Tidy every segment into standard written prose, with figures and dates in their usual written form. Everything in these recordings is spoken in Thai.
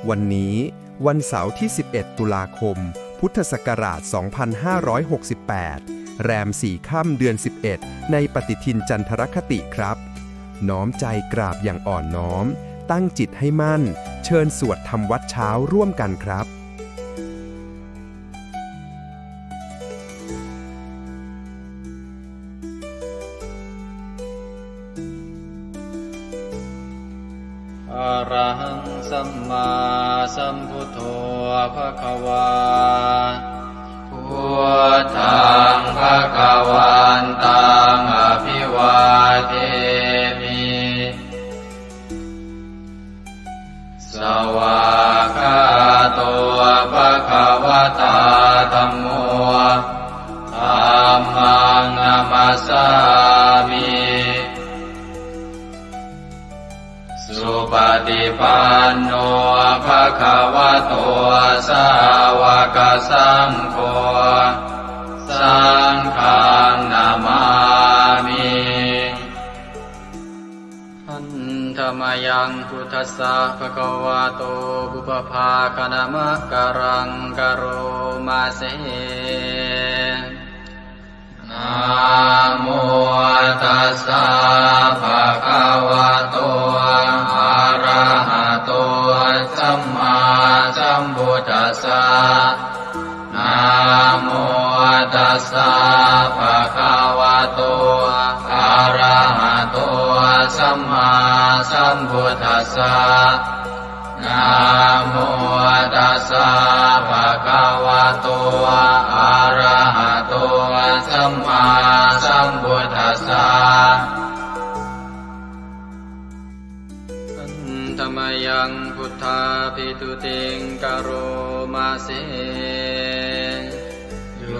วันนี้วันเสาร์ที่ 11 ตุลาคม พุทธศักราช 2568 แรม 4 ค่ำเดือน 11 ในปฏิทินจันทรคติครับ น้อมใจกราบอย่างอ่อนน้อม ตั้งจิตให้มั่น เชิญสวดทำวัดเช้าร่วมกันครับอะระหังสัมมาสัมพุทโธภควาพุทธังภควันตังอภิวาเทมิสวากขาโตภควตาธัมโมธัมมังนัมสสามิสุปฏิปันโนภะคะวะโตสาวกสังโฆสังฆังนามามิหันธรรมยังพุทธัสสะภะคะวะโตบุพภาคณมะกะรังกะโรมาเสนะโมตัสสะภะคะวะโตอะระหะโตสัมมาสัมพุทธัสสะนะโมตัสสะภะคะวะโตอะระหะโตสัมมาสัมพุทธัสสะนะโมตัสสะภะคะวะโตอะระหะโตสัมมาสัมพุทธัสสะธรรมยังพุทธาภิตุติงกโรมาเสโย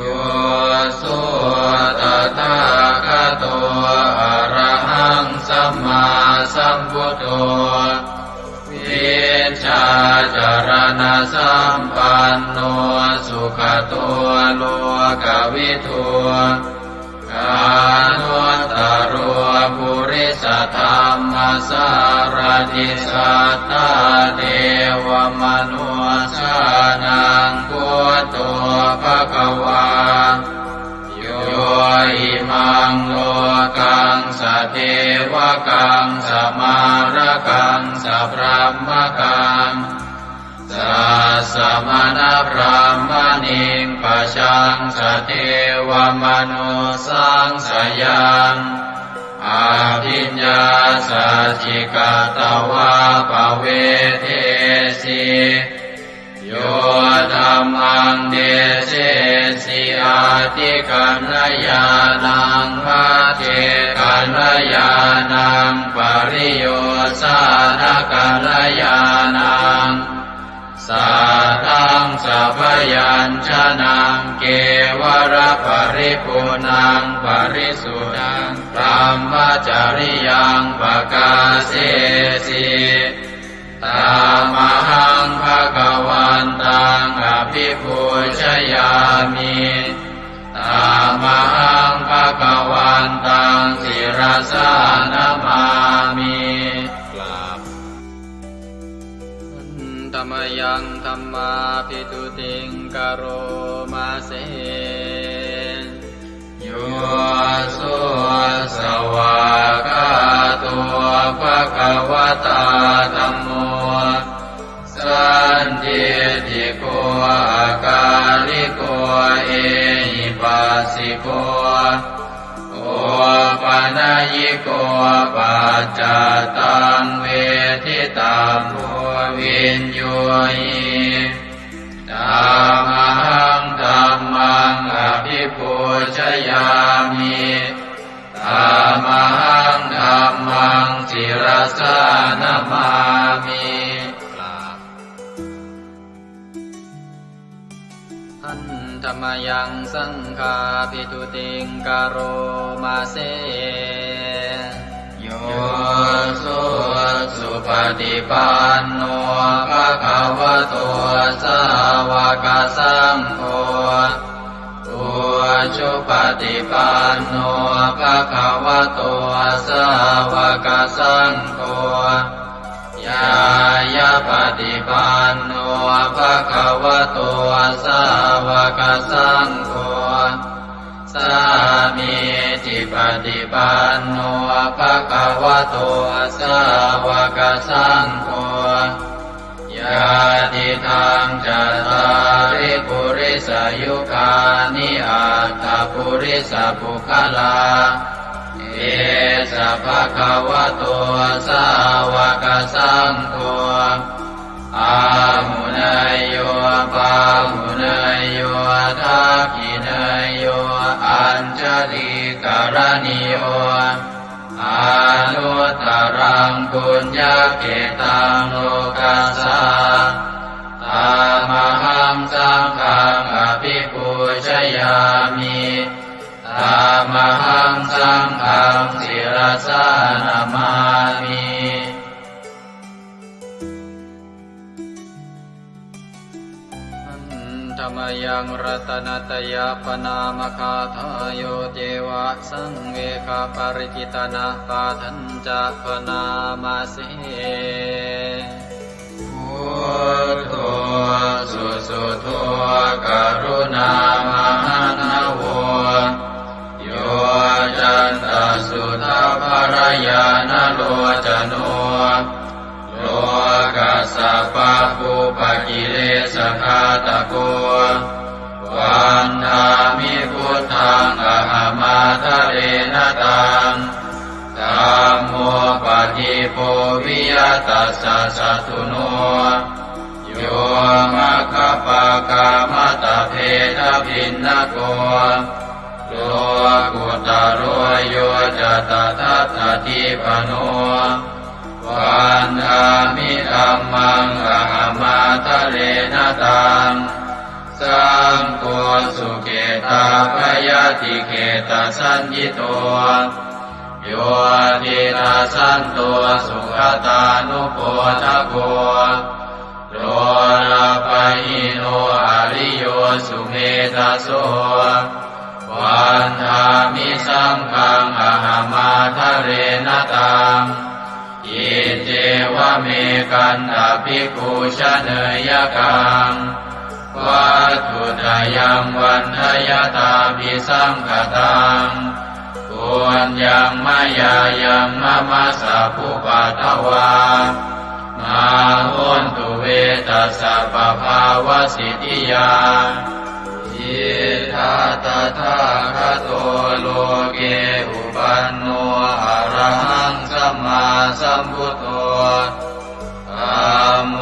โสตถาคโตอะระหังสัมมาสัมพุทโธวิชาจารณะสัมปันโนสุขโตโลกวิทูกานุตตโรปุริสธรรมสารติสัทธาเทวมนุสสานังพุทโธภควาโยอิมังโลกังสเทวกังสมารกังสพรหมกังสัสสมณพรหมณิงปะชังสเทวมนุสังสยังอาภิญญาสัจจิกตวาปเวเทสีโยธัมมังเดเสสิอาติกัณญาณังมาเทกัณญาณังปริโยสานกัณญาณังสัทธังสัพยัญชนะเกวรปริปุณังปริสุทธังธรรมจริยังปกาเสสิตามหังภควันตังอภิปูชยามิตามหังภควันตังศิรสานามามิธรรมยังธัมมาภิตุติงกโรมาเสโยโสสวากาโตภควตาธัมโมสันติติโกอาการิโกเอหิปัสสิโกโอปนัยโกปัจจตังเวทิตาโพวินโยหิธัมมังธัมมังอภิปูชยามิธัมมังธัมมังศิรสานามามิหันธรรมยังสังฆาภิตุติงกโรมาเสโยโสสุปฏิปันโนภะคะวะโตสาวกสังโฆอุชุปฏิปันโนภะคะวะโต สาวกสังโฆยายาปฏิปันโนภะคะวะโตสาวกสังโฆสามีจิปฏิปันโนภะคะวะโตสาวกสังโฆยาติทางจัตตาริปุริสยุคานิอัตถปุริสปุคลาเอสะภะคะวะโตสาวกสังโฆอาหุนายโยปาหุนายโยทักขินายโยอัญชลีกรณิโยอนุตตรังปุญญเกตังโลกัสสะตามหังสังฆังอภิปูชยามิตามหังสังฆังศิรสานามามิธรรมยังรัตนตยปนามคาทายโยเจวะสังเวคาปริจิตนาปาทัญจะปนามาสิพุทโธสุสุโธกรุณามหันโวโยจันตสุทาภรยานโลจโนโลกัสสะปะปุปกิเลสขาตะโกวันธามิพุทธังอหมาทะเรนตังธัมโมปฏิโพวิยตัสสะสัตถุโนโยมะคคปะกามตะเพทพินนโกโลกุตโรโยจะตถาคติปโนวันธามิธัมมังอหมาทะเรนตังสังโฆสุเกตาภยติเกตสัญญิโตโยตินาสันโตสุขตานุโปทโกโลนาปหิโนอริโยสุเมธาโสวันธามิสังฆังอหมาทะเรนตังอิเจวะเมกันตภิกขุชเนยกังวัตถุตยังวันทยตาภิสังคตังปุญญังมายายังมะมะสะภุปัตถวามาหุนตุเวตัสสะปะภาวะสิทธิยาอิทัตถาคโตโลเกอุปันโนอะระหังสัมมาสัมพุทโธธัมโม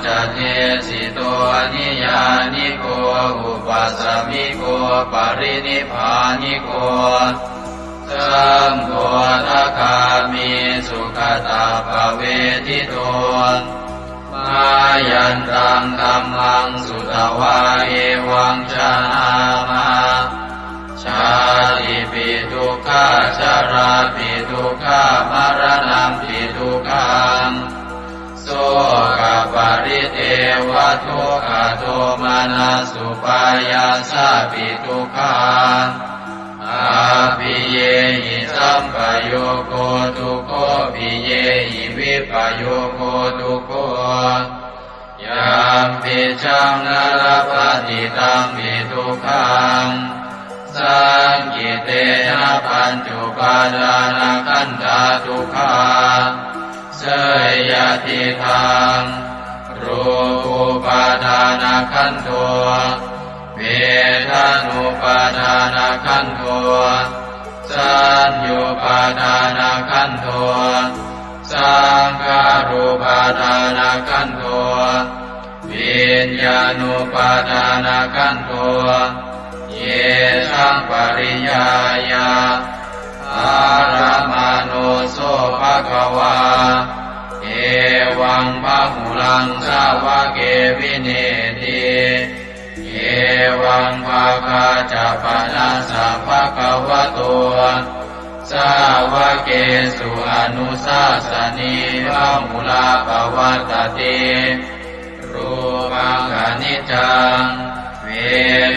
จะเทสิโตนิยานิโกอุปัสสมิโกปรินิพพานิโกสังโฆทัคามิสุขตาภเวทิโตมายันตังธัมมังสุตวาเอวังชนามาชาติปิทุกขาชาราปิทุกขามรณะปิทุกขังโสกปริเทวทุกขโทมานัสสุปายาสาปิทุกขังอาภิเยหิสัมปโยโคทุกโขภิเยหิวิปโยโคทุกโขยามปิชังนรปฏิตังปิทุกขังสังกิเตนะปัญจุปาทานขันธาทุกขาเสยยติทังรูปุปาทานขันโทเวทานุปาทานขันโทสัญญูปาทานขันโทสังขารุปาทานขันโทวิญญาณุปาทานขันโทเยสังปริยายาอารมาโนโสภะคะวาเอวังพะหุลังสาวะเกวิเนติเอวังภาคาจะปนะสัพพะคะวะโตสาวะเกสุอนุสาสนีพะหุลาภวัตติรูปังอนิจจังเว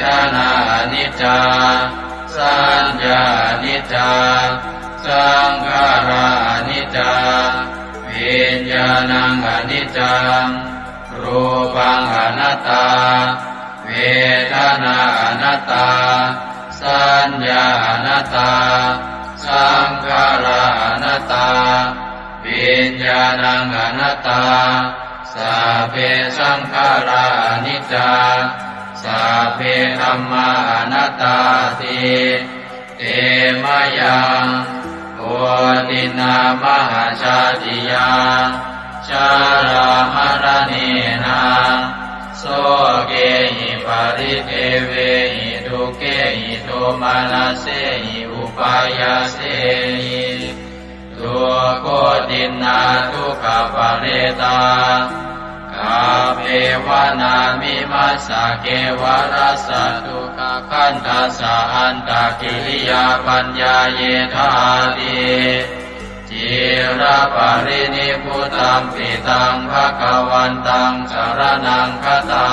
ทนาอนิจจาสัญญาอนิจจา สังขารานิจจาวิญญาณังอนิจจังรูปังอนัตตาเวทนาอนัตตาสัญญาอนัตตาสังขาราอนัตตาวิญญาณังอนัตตาสัพเพสังขารานิจจาสัพเพธัมมาอนัตตาติเตมะยังโอตินามหาชาติยาชารามรณีนาโสเกหิปาริเทเวหิทุเกหิโทมานาเสหิอุปายาเสหิทุกโคตินาทุกขปะเรตากาเปวานามิมัสสะเกวรัสสะทุกขคันทัสสะอันตะกิริยาปัญญาเยธาติจิระปะรินิพพุตังปิตังภคะวันตังสรณังคตา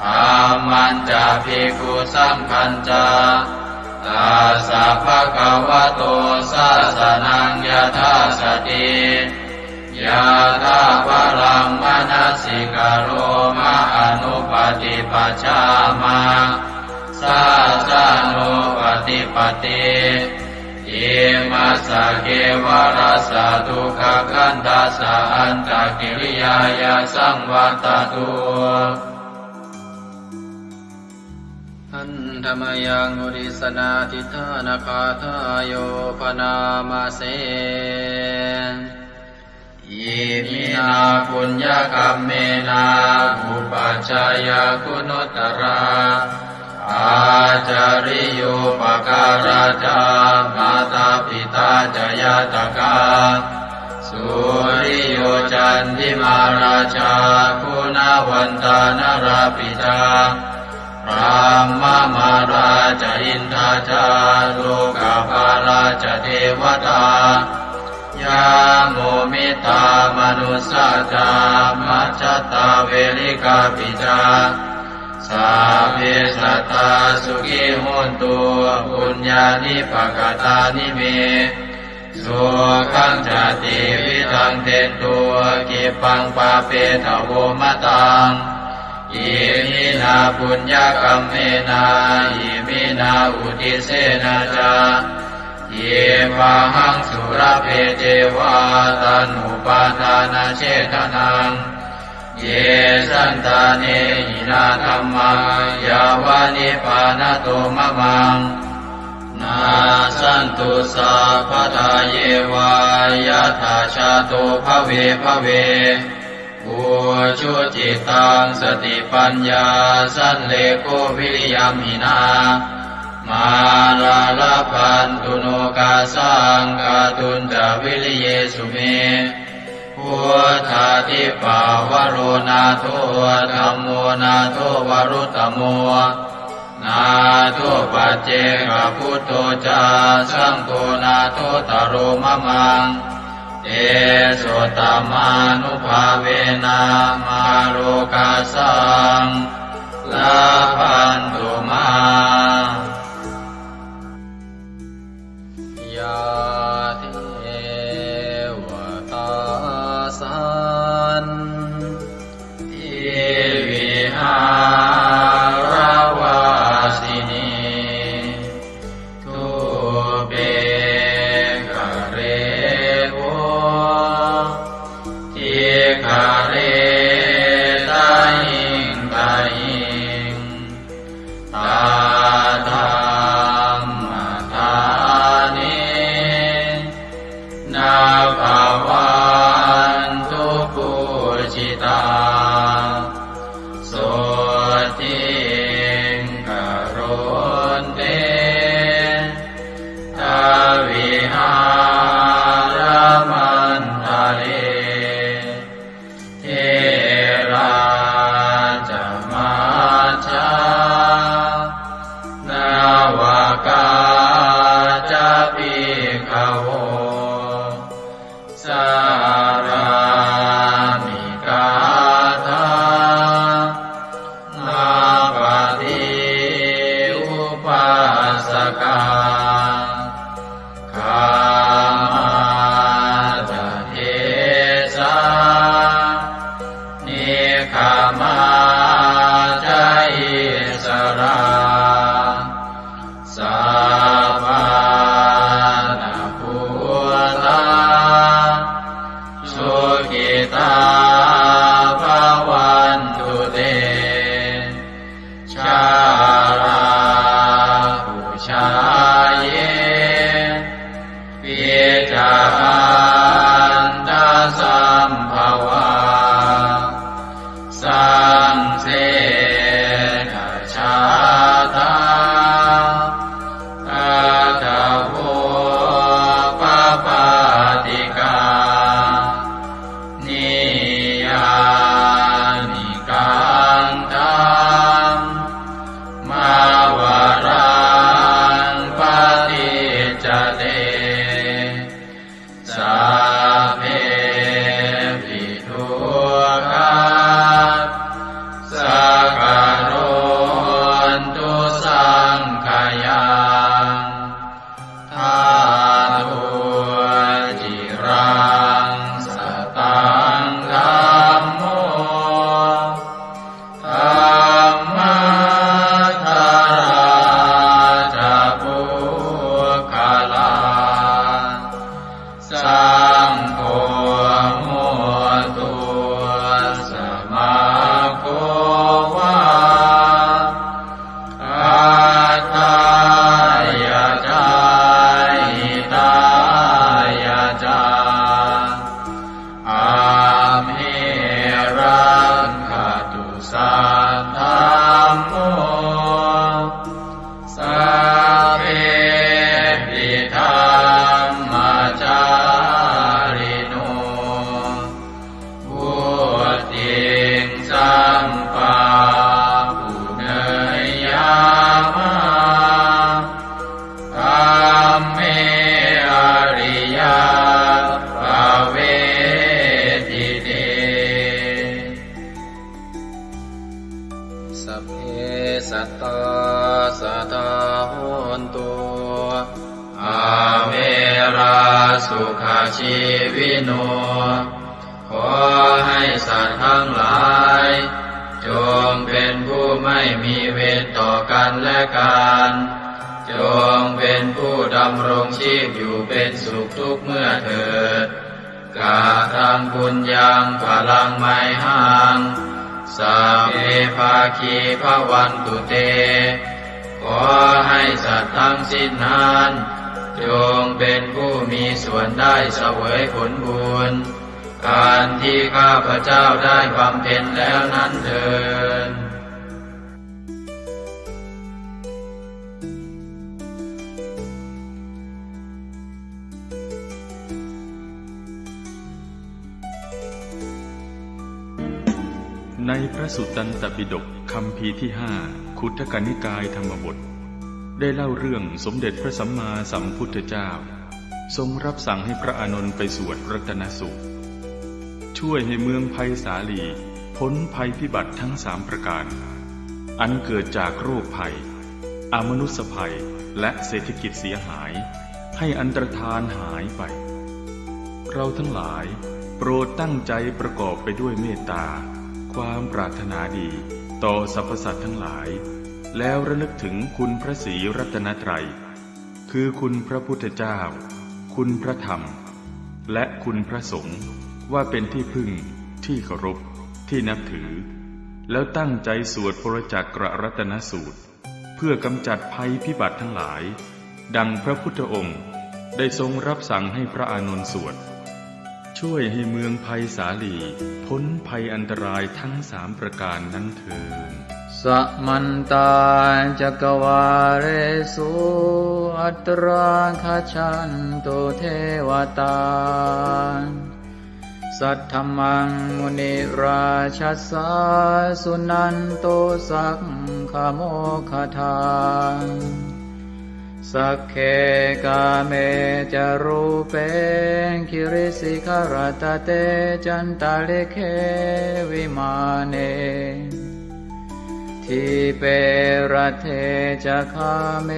ธัมมันจะภิกขุสังฆัญจาตัสสะภะคะวะโตสาสนังยถาสติยะถาปรังมนัสสิกโรมะอนุปติปัชฌามาสาสะโนปฏิปติอิมัสสะเกวรัสสะทุกขคันทัสสะอันตะกิริยายาสังวัตตุอันธรรมยังอุริสนาทิฏฐานาคาทายโยปนามาเสอิมินาปุญญกัมเมนาอุปัชฌายาคุณุตตราอาจาริโยปการาจามาตาปิตาจยาตกาสุริโยจันติมาราชาคุณวันตานราปิตาพระมมาราชอินทาจาโลกาภาราชเทวตายาโมมิตามนุสสาจามัจจตาเวริกาปิจาสาเพสัตตาสุขิโหนตุปุญญานิปกตานิเมสุขังจติวิทังเตตัวกิปังปาเปตโวมะตังอิมินาปุญญกัมเมนาอิมินาอุทิเสนาจาเยวะหังสุรเพเจวะตันุปาทานาเชตนังเยสันตาเนหินาธัมมายาวานิปานโตมะมังนาสันตุสัพพทาเยวายะถาชาโตภเวภเวอุชุจิตังสติปัญญาสันเลโกวิริยมหินามาลาลาพันตุโนกาสังกาตุนจาวิริเยสุเมพุทธาทิปาวโรนาโทธัมโมนาโทวรุตตโมนาโทปัจเจกพุทโธจาสังโฆนาโทตโรมะมังเอโสตมานุภาเวนะมาโลกาสังลาพันตุมายาเทวตาสันติวิหารวาสินีทุเปกะเรโวทิกะเรตาหิงตาหิงตาธัมมทานินาภาวันตุปุจิตาโสติงกโรนเตทาวิหารมันทะเลเทราจมาชานาวากาจะภิกขโวสารามิกาธานาปฏิอุปัสสกาคา สุขาชีวิโนขอให้สัตว์ทั้งหลายจงเป็นผู้ไม่มีเวรต่อกันและกันจงเป็นผู้ดำรงชีพอยู่เป็นสุขทุกเมื่อเถิดกาทังบุญยังพลังไมหังสัพเพภาคีภวันตุเตขอให้สัตว์ทั้งสิ้นนั้นจงเป็นผู้มีส่วนได้เสวยผลบุญอันที่ข้าพเจ้าได้บำเพ็ญแล้วนั้นเถิดในพระสุตตันตปิฎกคัมภีร์ที่5 คุตทกนิกายธรรมบทได้เล่าเรื่องสมเด็จพระสัมมาสัมพุทธเจ้าทรงรับสั่งให้พระอานนท์ไปสวดรัตนสูตรช่วยให้เมืองไผ่สาลีพ้นภัยพิบัติทั้ง3ประการอันเกิดจากโรคภัยอมนุษยภัยและเศรษฐกิจเสียหายให้อันตรธานหายไปเราทั้งหลายโปรดตั้งใจประกอบไปด้วยเมตตาความปรารถนาดีต่อสรรพสัตว์ทั้งหลายแล้วระลึกถึงคุณพระศรีรัตนตรัยคือคุณพระพุทธเจ้าคุณพระธรรมและคุณพระสงฆ์ว่าเป็นที่พึ่งที่เคารพที่นับถือแล้วตั้งใจสวดพระจักรรัตนสูตรเพื่อกำจัดภัยพิบัติทั้งหลายดังพระพุทธองค์ได้ทรงรับสั่งให้พระอานนท์สวดช่วยให้เมืองไผ่สาลีพ้นภัยอันตรายทั้ง3ประการนั้นเถิดสัมมันตาจักวาเรสุอัตราคชันตุเทวตาสัทธมังมุนิราชัสสาสุนันโตสักขโมคทาสักเคกาเมจารูเปคิริสิขรตเตจันตาเลเควิมาเนทิเปรเทจะคาเม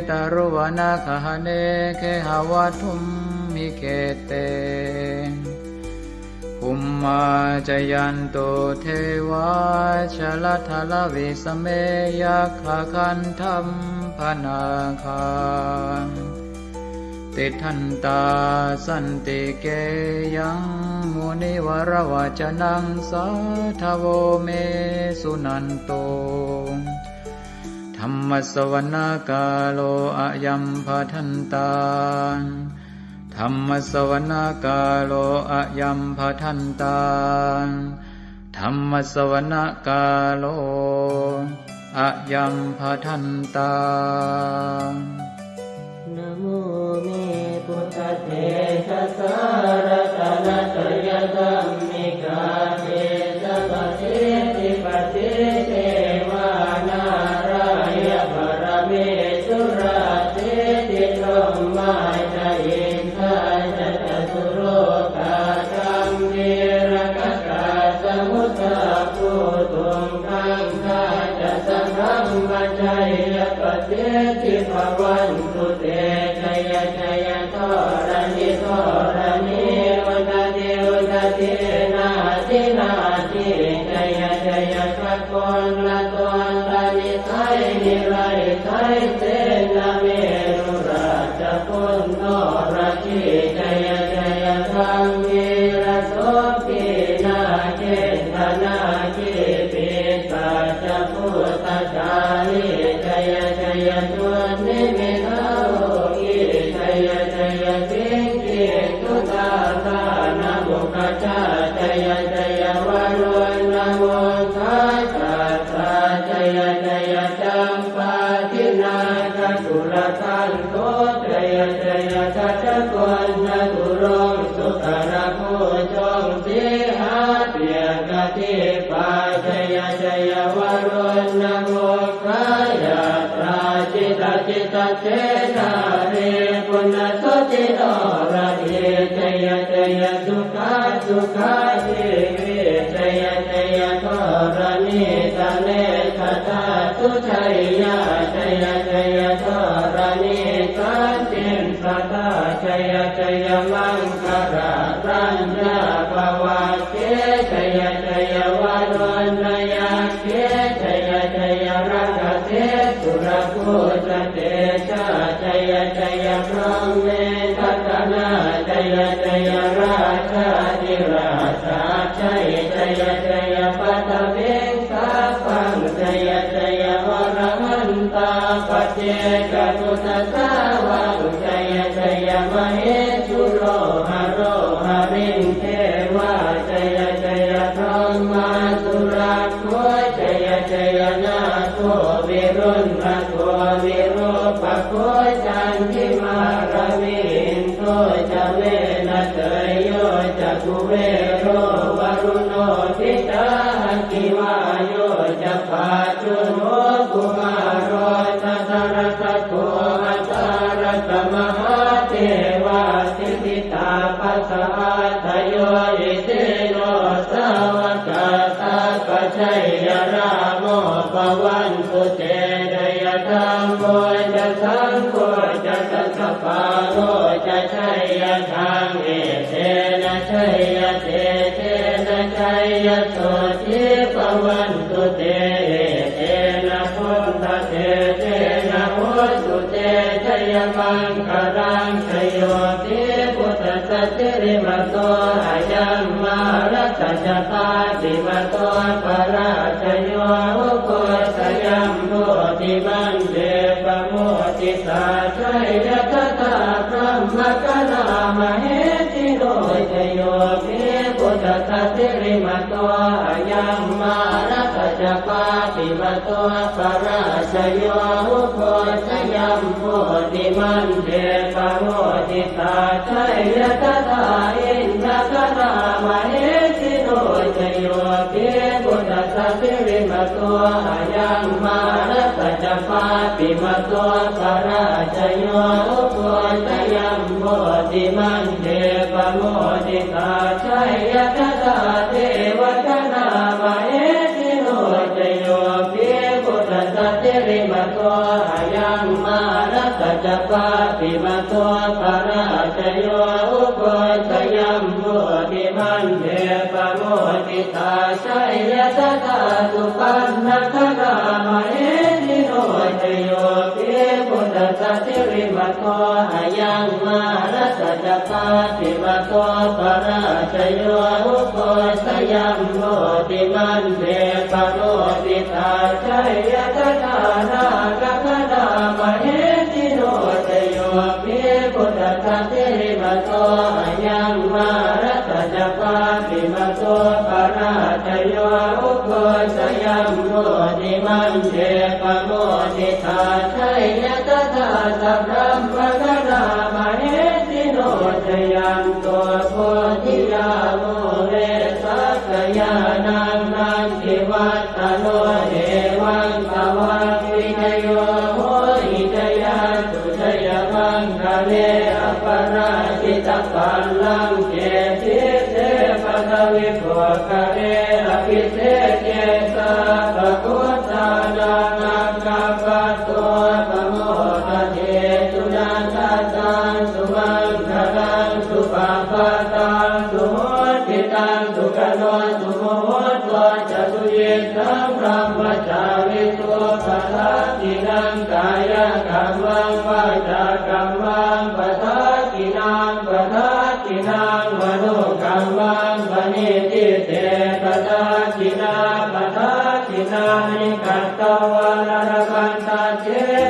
ตารุวนาคหเนเคหวัตุมมิเกเตภูมิมาจยันโตเทวาชลทลวิสเมยัคขคันธัมพนาคาติทันตาสันติเกยังมุนิวรวจนังสัทธโวเมสุนันโตธัมมสวนาคาโลอะยัมภทันตาธัมมสวนาคาโลอะยัมภทันตาธัมมสวนาคาโลอะยัมภทันตานะโมเมพุทธเถชะสารตนะตยธัมมิกาเทสะปะเทติปะเทเทวานารายะปรเมสุราเทติธรรมาจายินทาจัตตุโรกาธัมเมระกะกาสมุทธาภูตุงคังคาจะสังฆัมมัจจยปะเทติภวันตุเตชัยชัยทรณิทรณิอุตติอุตตินาทินาทิชัยชัยสักคนละตนละนิสัยนิไรไทยเสนาเมรุราชพุนโนราชิชัยชัยธัมมิระโสปินาเกตนาคิปิสัจพุทธจาริชัยชัยตุนิมิตาโลกิชัยชัยสิงคิตุตาตานะมุขจาชัยชัยวารุณโมทัสสะชัยชัยจัมปาทินาคตุลทันโตชัยชัยทัจกวนจตุรงสุขระโพจงสิหาเปียกติปาชัยชัยวารุณโมขายาตราจิตจิตเจนาเรปุณสติโนระเยชัยชัยสุขาสุขาทิวิชัยชัยทรณิตาเนคตาสุชัยยาชัยชัยทรณิสันติสัตตาชัยชัย มังคารารัญญาภวะเกชยชยวารุณยาเกชยชยรักเทสุรภูตเตชะชยชยพรหมเมทัตนาชยชยราชาธิราชาชัยชยชยปัตเวงสาปังชยชยวรมันตาปเจกตุตสาวังชยชยมเหสุโรหโรหริงเทวาชยชยพรหมาสุราโคชยชยนาโควิรุณโควิโรปโคจันทิมารวินโตจะเวนะเตยโยจะกุเวโรวรุโนทิตาคิวาโยจะปาจุโนกุมารโรตัสรตโตอัตตารตมหาเทวาสิทิตาปัสสะทโยอิเตโนสาวกตาปชัยยราโมปวันตุเตเดยธรรมโมจะสังโฆจะสัสปาโรจะชัยยทางเอเทนะชัยยเตเทนะชัยยโสทิปวันตุเตเทนะพุทธเตเทนะโหตุเตชัยมังคารังชโยติพุทธสัจจิริมโตอายัมมารัสจตาติมโตปราชโยอุโกสยัมโมติมันเดปโมติสาชัยยตตาพระมกนามเหติโรชโยติพุทธสัจจิริมโตอายัมมารัสจปาติมโตปราชโยอุโกสยัมโมติมันเดปโมติสาชัยยตตาอินทกนามเหติโรชโยติพุทธสัจจิริมโตอายังมารัสจปาติมโตปราชโยอุโกสยัมโมติมันเดปโมติสาชัยยตตาเทวตนามเหติโรชโยติพุทธสัจจิริมโตอายังมารัสจปาติมโตปราชโยอุโกสยัมโมติมันเดปโมติสาชัยยตตาสุปันนครามเหติโรชโยติพุทธสัจจิริมโตอายังมารัสจปาติมโตปราชโยอุโกสยัมโมติมันเดปโมติสาชัยยตตานาคคณามเหติโรชโยติพุทธสัจจิริมโตอายังมารัสจปาติมโตปราชโยอุโกสยัมโมติมันเดปโมติสาชัยยตตาสัพพะมกนามเหติโรชยันโตโพธิยาโมเรสักยานังนันทิวัตตโนเดวังตวังวิทโยโหหิจยาตุชยมังคะเลอปราชิตปัลลังเกติเสปตวิโภคะเรอภิเศษเกสาภพุทธานานังกัปปะโตปโมทะเทสุนันทตังสุมังคลังสุปาปะตังสุโหติตังสุขโนสุโมโหตัวจะสุเยสังพรหมจาริตุปัสสะตินังกายกัมมังวาจากัมมังปัสสะตินังปัสสะตินังมโนกัมมังปณิทิเตปัสสะตินาปัสสะตินานิกัตตวานรกันตาเจ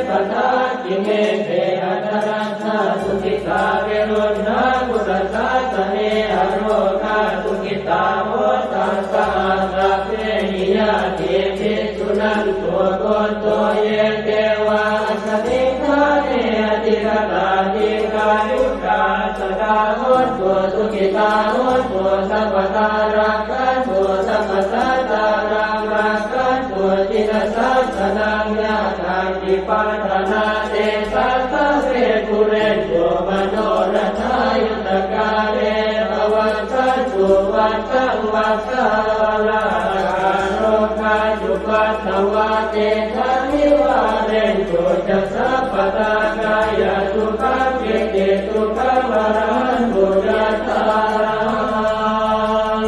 ปัสสะติเมเตอัตรัสสะสุขิตาเวรุณากุตตะสเนอโรคาสุขิตาโหตัสสะสัพเพหิยาติภิกขุนันตัวโกโตเยเทวาสมิทาเนอติรตาติกายุกาสดาโหตัวสุขิตาโหตัวสัพพตารักขันตัวสัพพสัตตารังรักขันตัวจิตสัสสนังยาทาติปัฏนาเตสัสสะเวกุเรนโยมโนรัทายุตกาเลภวันสันตุวัฏสังวัฏสาวลาโรคาจุปัสสวะเตทันนิวาเรนโตจัสสะปตากายสุขังเกเตสุขังวรหันตุ ยัตตารัง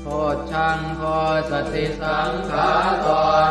โพชังโพสติสังขาโต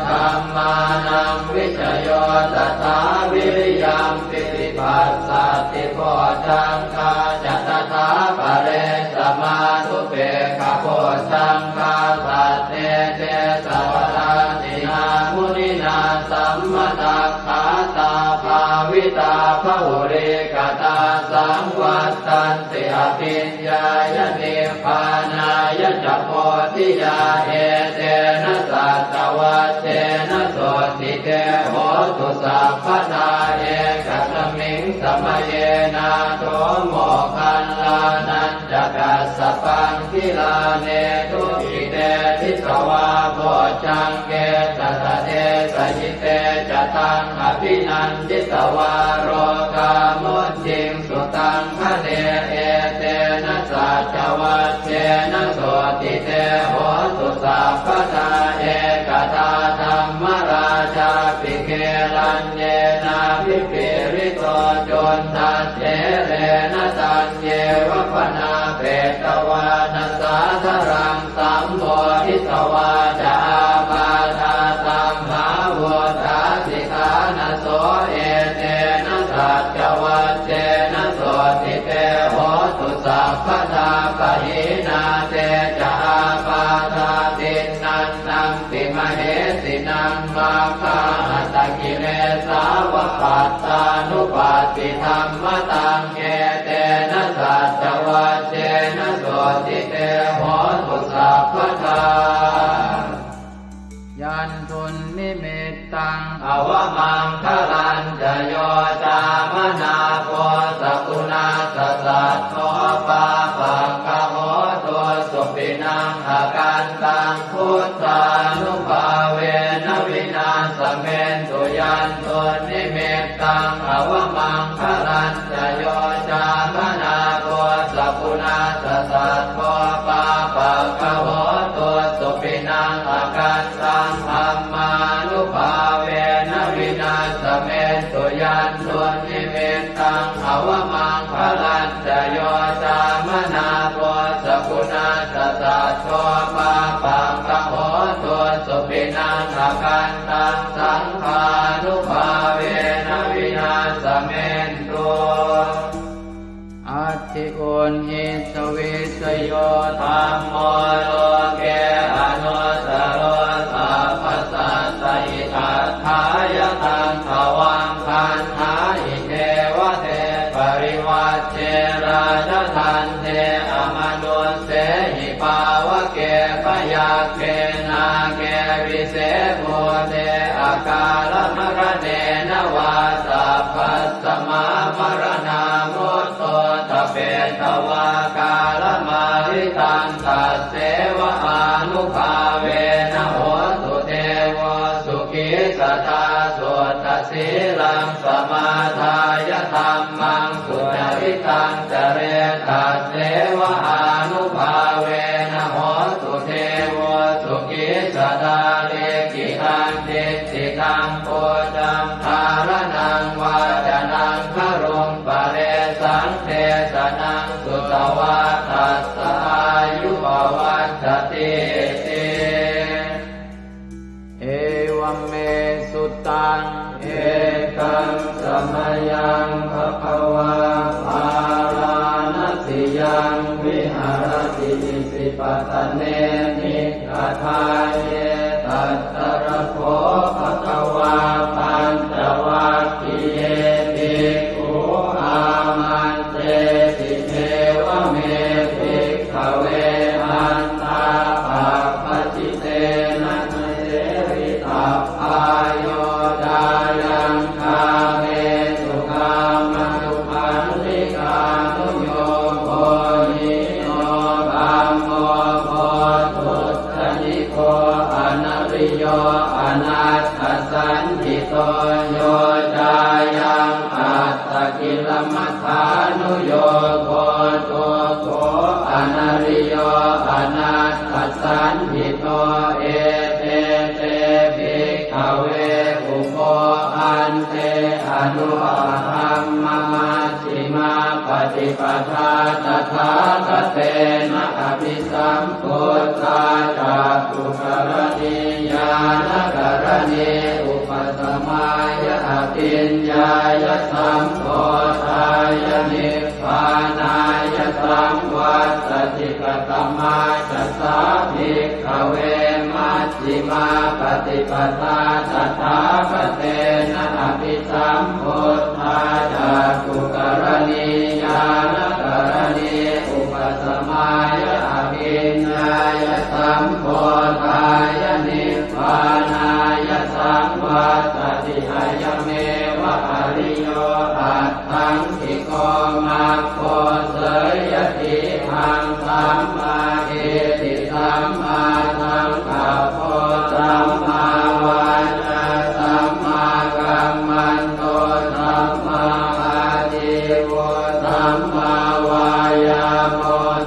ธัมมานังวิชโยตถาวิริยัมปิติปัสสติโพชังคาจัตถาปะเรสมาธุเปขโพชังคาสัตเตเตสวะราตินามุนินาสัมมตัสสาตาภาวิตาภุริกตาสังวัตตันติอภิญญายนิพพานายจักโพธิยาเอเตนะสัตวัตเตนะโสติเตโหตุสัพพทาเอกสมิงสมเยนาโตโมคันลานันจกัสสปังคิลาเนตุอิเตทิสวาโพชังเกตตะเตสยิเตจตังอภินันทิสวาโรกามุจิงสุตังคะเนเอเตนะสัจวัตเตนะโสติเตโหตุสัพพทาเอกตาธรรมราชาปิเกลันเยนาภิปิริโตจนทัสเถเรนะตัญเยวะปนาเปตวานัสสาธรังสัมโพธิสวาจาปาทาสัมภาวตาสิกานะโสเอเตนะสัจวัตเตนะโสติเตโหตุสัพพทาปะหินาเตจาปาทาตินันนังติมเหสินังมาคาตะกิเลสาวะปัตตานุปัสสิธรรมตังเอเตนะสัจวัตเตนะโสติเตโหตุสัพพทายันทุนนิมิตตังอวมังคลันจะโยจามนาโพสกุณาสสัตโตปาปังกะโหตัวสุปินังอาการตังพุทธานุภาเวนวินาสเมนตุยันทุนนิมิตตังอวมังคลันจะโยจามนาโพสกุณาสสัตโตปาปังกะโหตัวสุปินังอาการตังธรรมานุภาเวนวินาสเมนตุยันตุนิเมตตังอวมังคลันจะโยจามนาโพสกุณาสสัตโตปาปังกะโหตัวสุปินังอาการตังสังฆานุภาเวนวินาสเมนตุอัตถิโอนหิสวิสโยธัมโมโลเกอนุสโรสัพพสัตตอิทัฏฐายตังภวังคันหาอิเทวเทปริวัชเชราชทันเทอมนุสเสหิปาวะเกปยาเกนาเกวิเศโมเทอากาลมรเนนวาสัพพัสสมามรณามุตโตทเปตวากาลมาริตังตัสเสวะอานุภาเวนะโหตุเทวสุขิสตาสุตสีลังสมาทายธรรมังสุจริตังจเรตัสเสวะอานุภาเวนะโหตุเทวสุขิสตาเลกิตังติติตังโพจังภารนังวาจนังครุงปะเรสังเทสนังสุตวาทัสสะอายุภวัฏติติเอวเมสุตังเอกังสมยังภควาภารานัสสิยังวิหารติสิปตเนนิกทาเยตัตตระโภภควาปัญจวัคคีเยภิกขุอามันเตติเทวเมภิกขเวหันตาปัปปจิเตนะเสริตัพพายโยดายังคาเมสุขามสุขันธิกานุโยโภหิโนธัมโมโพธุตนิโกอนัริโยอนัตถสันติโตโยจายังอัตตกิลมัฏฐานุโยโกตุโกอนัริโย ฏิปทาตถาคเตนะอภิสัมพุทธาจักขุกรณีญาณกรณีอุปสมัยอภิญญายสัมโพธายนิพพานายสัมวัตติกตมาจัสสาภิกขเวมัชฌิมาปฏิปทาตถาคเตนะอภิสัมพุทธาจักขุกรณีญาณกรณีอุปสมัยอภิญญายสัมโพธายนิพพานายสัมวัตติอายเมวะอริโยอัตถังคิโกมัคโคเสยติหังสัมมาเอติสัมมาสังกัปโปสัมมาวาจาสัมมากัมมันโตสัมมาอาชีวะสัมมาวายาโม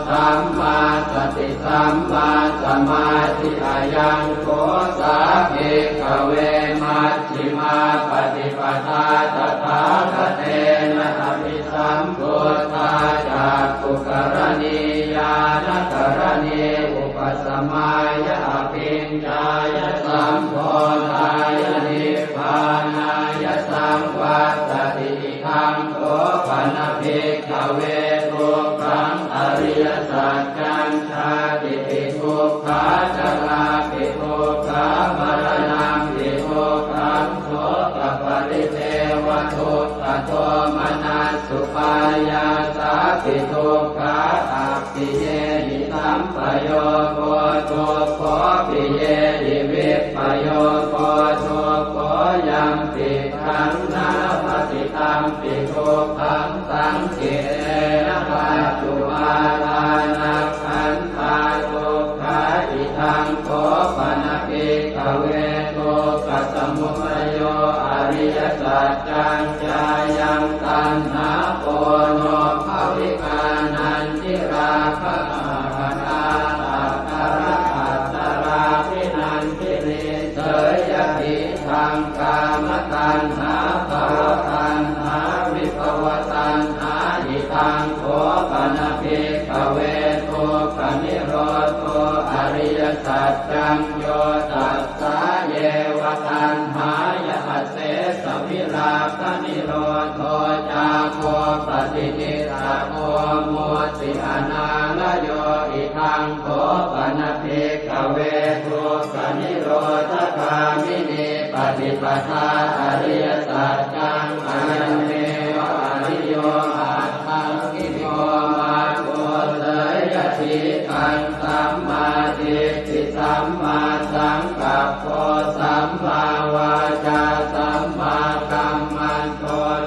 สัมมาสติสัมมาสมาธิอายังโกสาภิกขเวมัชฌิมาปฏิปทาตถาคเตนะอภิสัมพุทธาจักขุกรณีญาณกรณีอุปสมัยอภิญญายสัมโพธายนิพพานายสัมวัตติทังโสปนภิกขเวทุกขังอริยสัจจังชาติปิทุกขาชราปิทุกขามรณะปิทุกขังโสกปริเทวทุกขโทมนัสสุปายาสาปิทุกขาอัปปิเยหิสัมปโยโกทุกขปิเยหิวิปปโยโกทุกขยังปิขันนาปฏิตัมปิทุกขังสังเกนะปัจจุปาทานักขันธาทุกขาอิทังโขปนภิกขเวทุกขสมุทัยโยอริยสัจจังจายังตัณหาโกโนภวิกานันทิราคะปนาตัตตระอัตตราภินันทิริเสยติทางกามตัณหาภวตัณหาวิภวตัณหาอิทังโขปนภิกขเวทุกขนิโรธอริยสัจจังโยตัสสะเยวตัณหายะเสสวิราคะนิโรธจาโคปฏินิสสะโคโมติอนาลโยอิทังโขปนภิกขเวทุกขนิโรธคามินีปฏิปทาอริยสัจจังอายเมวะอริโยอัตถังคิโยมาโกเสยติขังสัมมาทิฏฐิสัมมาสังกัปโปสัมมาวาจาสัมมากัมมันโต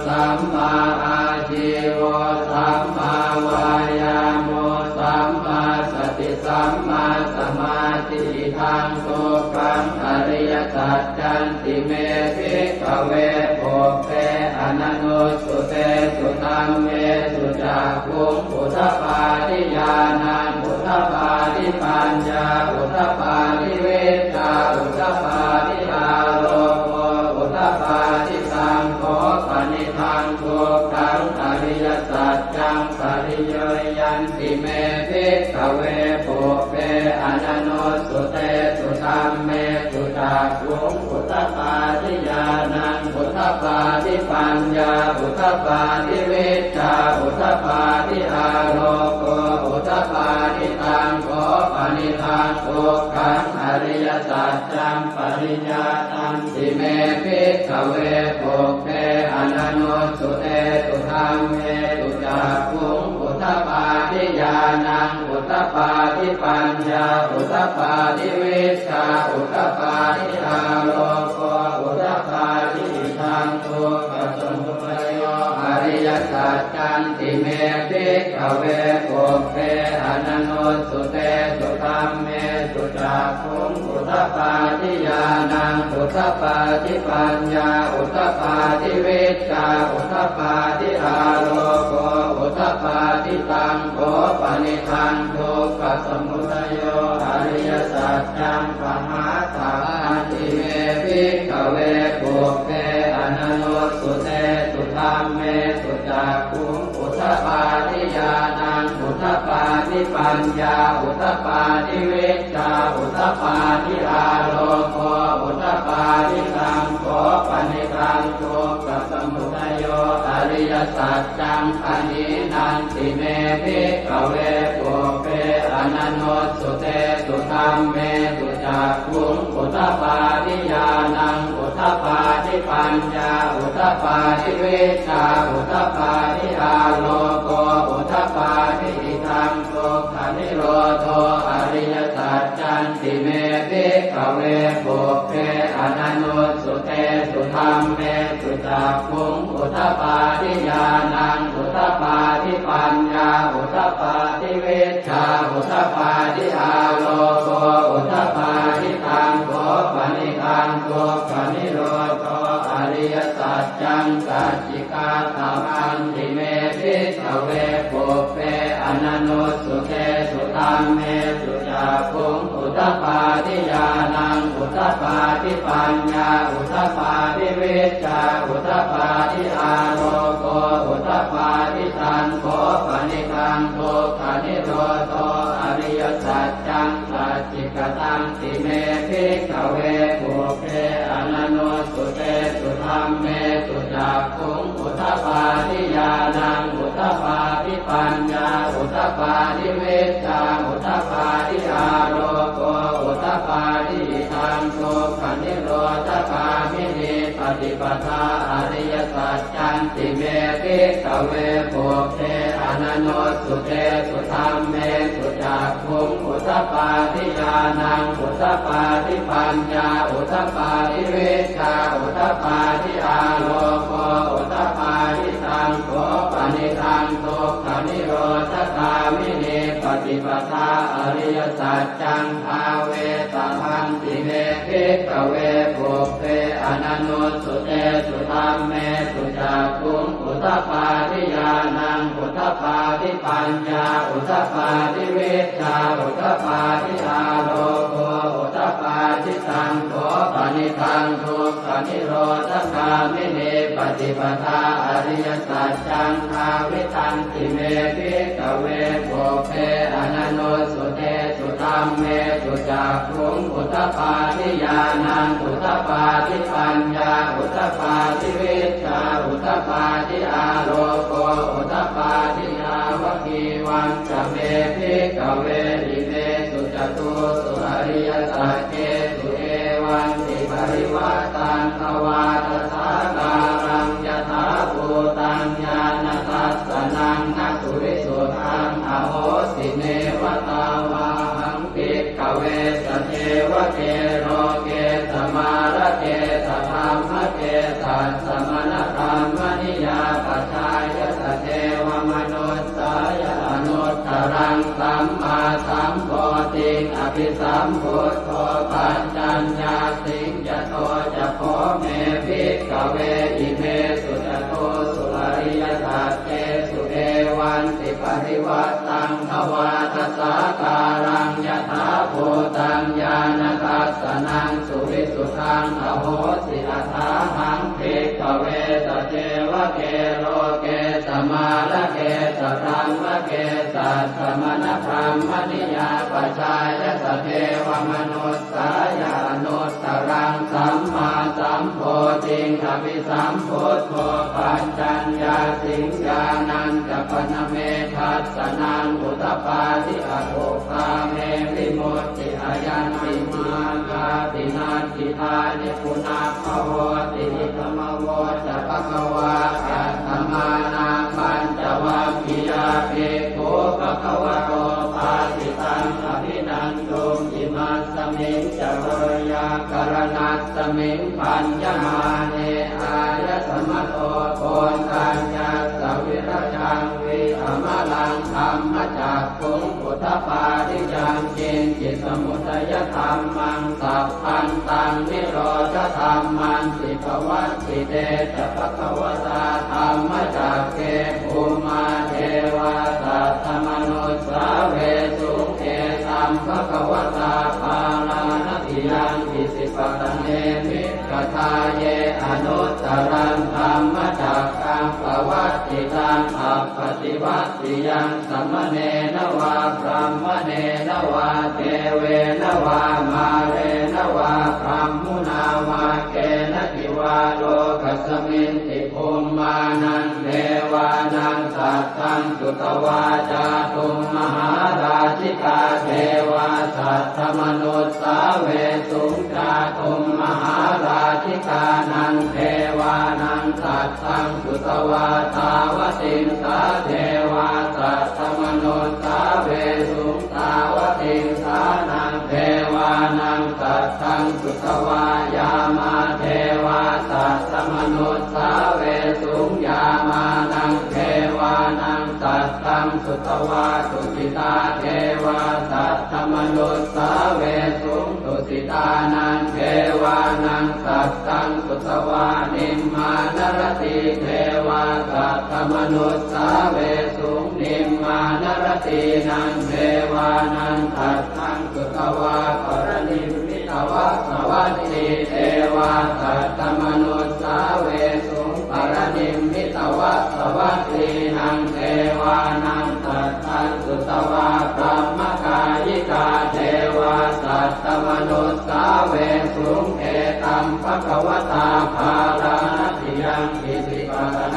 สัมมาอาชีวะสัมมาวายาโมสัมมาสติสัมมาสมาธิทังทุกขังอริยสัจจันติเมภิกขเวโภเปอนันโนสุเตสุตัมเมสุจักขุงอุทธปาทิญาณังอุทธปาทิปัญญาอุทธปาทิเวชาอุทธปาทิอาโลโกอุทธปาทิสังโฆปณิทังทุกขังอริยสัจจังปริโยยันติเมภิกขเวโภเปอนันโนสุเตสุตัมเมสุจักขุงอุทธปาทิญาณังอุทธปาทิปัญญาอุทธปาทิเวชาอุทธปาทิอาโลโกอุทธปาทิตังโฆปณิทังทุกขังอริยสัจจังปริญญาตันติเมภิกขเวโภเปอนันโนสุเตสุธัมเมสุจักขุงอุทธปาทิญาณังอุทธปาทิปัญญาอุทธปาทิเวชาอุทธปาทิอาโลโกอุทธปาทิทังทุกขสมุทัยโยอริยสัจจันติเมภิกขเวโภเปอนันโนสุเตสุธัมเมสุจักขุงอุทธปาทิญาณังอุทธปาทิปัญญาอุทธปาทิเวชาอุทธปาทิอาโลโกอุทธปาทิตังโฆปณิทังทุกขสมุทัยโยอริยสัจจังปหาสังติเมภิกขเวโภเปอนันโนสุเตสุธัมเมสุจักขุงอุท ทปาทิญาณังอุทธปาทิปัญญาอุทธปาทิวิชชาอุทธปาทิอาโลโกอุทธปาทิสังโฆปณิทังโตกัสสมุทัยโยอริยสัจจังอนินันติเมภิกขเวปุเปอนันโนสุเตสุธัมเมสุจักขุงอุทธปาทิญาณังอุทธปาทิปัญญาอุทธปาทิวิชชาอุทธปาทิอาโลโกอุทธปาทิอิทังโตขันนิโรโธอริยสัจจันติเมภิกขเวปุเปอนันโนสุเตสุธัมเมสุจักขุงอุทธปาทิญาณังอุทธปาทิปัญญาอุทธปาทิวิชชาอุทธปาทิอาโลโกอุทธปาทิตังโกปณิทังโกปณิโรโธอริยสัจจังสัจจิกาตมังติเมภิกขเวปุเปอนันโนสุเตสุธัมเมสุจักขุงอุทธปาทิญาณังอุทธปาทิปัญญาอุทธปาทิวิชชาอุทธปาทิอาโลโกอุทธปาทิตังโกปณิทังโกขันนิโรโธอริยสัจจังสัจจิกตังติเมภิกขเวปุเปอนันโนสุเตสุธัมเมสุจักขุงอุทธปาทิญาณังอุทธปาทิปัญญาอุทธปาทิวิชชาอุทธปาทิอาโลโกอุทธปาทิทังโกขันนิโรธคามินีปฏิปทาอริยสัจจันติเมภิกขเวปุเปอนันโนสุเตสุธัมเมสุจักขุงอุทธปาทิญาณังอุทธปาทิปัญญาอุทธปาทิวิชชาอุทธปาทิอาโลโกอุทธปาทิตังโกปณิทังโตขันนิโรธคามินีปฏิปทาอริยสัจจังภาเวตพันติเมภิกขเวปุเปอนันโนสุเตสุธัมเมสุจักขุงอุทธปาทิญาณังอุทธปาทิปัญญาอุทธปาทิวิชชาอุทธปาทิอาโลโกอุทธปาทิตังโกปณิทังทุกขนิโรธคามินีปฏิปทาอริยสัจจังภาวิตันติเมภิกขเวปุเปอนันโนสุเตสุธัมเมสุจักขุงอุทธปาทิญาณังอุทธปาทิปัญญาอุทธปาทิวิชชาอุทธปาทิอาโลโกอุทธปาทิยาวกีวันจะเมภิกขเวอิเมสุจตุสุอริยสัจเจสุเอวันติปริวัตังภวาทสาการังยถาภูตังญาณทัสสนังนัสุริสุทังอโหสิเนวตาวาหังภิกขเวสเทวเกโรเกสมาระเกสธรรมเกสัสสมณธรรมนิยาปัจจายสเทวมนุสสายอนุตตรังสัมมาสัมโพธิอภิสัมพุทโธปัญจัญญาสิงยโตจะโพเมภิกขเวอิเมสุจโตสุอริยสัจเจสุเอวันติปริวัตตังภวาทสาการังยถาภูตังญาณทัสสนังสุวิสุทังอโหสิอัฏฐาหังภิกขเวสเทวเกโลเกสมาระเกสธรรมเกสัสสมณธรรมนิยาปัจจายสเทวมนุสสายานุตตรังสัมมาสัมโพธิอภิสัมพุทโธปัญจัญญาสิงญานันจะปนเมทัสสนังอุทธปาทิอโภคาเมวิมุตติอายันติมาคาตินาทิธานิปุนาภโวตินิธรรมโวจะภควาอัตถมานาปัญจวัคคียาเภโคภควโตปาติตังอภินันตุอิมัสสมิงจะวรยากรณัสสมิงปัญญมาเนอายสมโตโกนตัญญาสวิรจังวิธรรมลังธรรมจักขุงอุทธปาทิยังจินจิตสมุทัยธรรมังสัพพันตังนิโรธธรรมันติภวัตติเตจะภควตาธรรมจักเกภูมาเทวาสัตตมนุสสาเวสุเอตัมภควตาภาลานติยังอิสิปตเนมิกทาเยอนุตตรังธรรมจักกังภวัตติ ติตังอัปปติวัตติยังสัมมเนนวาพรหมเนนวาเทเวนวามาเรนวาพรหมุนาวาเกณทิวาโลกัสมินติภูมิมานันเทวานังสัตตังสุตวาจาตุมมหาราชิกาเทวาสัตถมนุสสาเวสุงจาตุมมหาราชิกานังเทวานังสัตตังสุตวาตาวติงสาเทวาสัตถมนุสสาเวสุงตาวติงสานังเทวานังสัตตังสุตวายามาเทวาสัตถมนุสสาเวสุงยามานังเทวานังสัตตังสุตวาตุสิตาเทวาสัตถมนุสสาเวสุงตุสิตานังเทวานังสัตตังสุตวานิมมานรติเทวาสัตถมนุสสาเวสุงนิมมานรตินังเทวานังสัตตังสุตวาปรนิมมิตวะสวัสดิเทวาสัตถมนุสสาเวสุงปรนิมมิตวะสวัสดินังเทวานังสัตตังสุตวาพรหมกายิกาเทวาสัตถมนุสสาเวสุงเอตัมภควตาภาลาติยังอิสิปะเน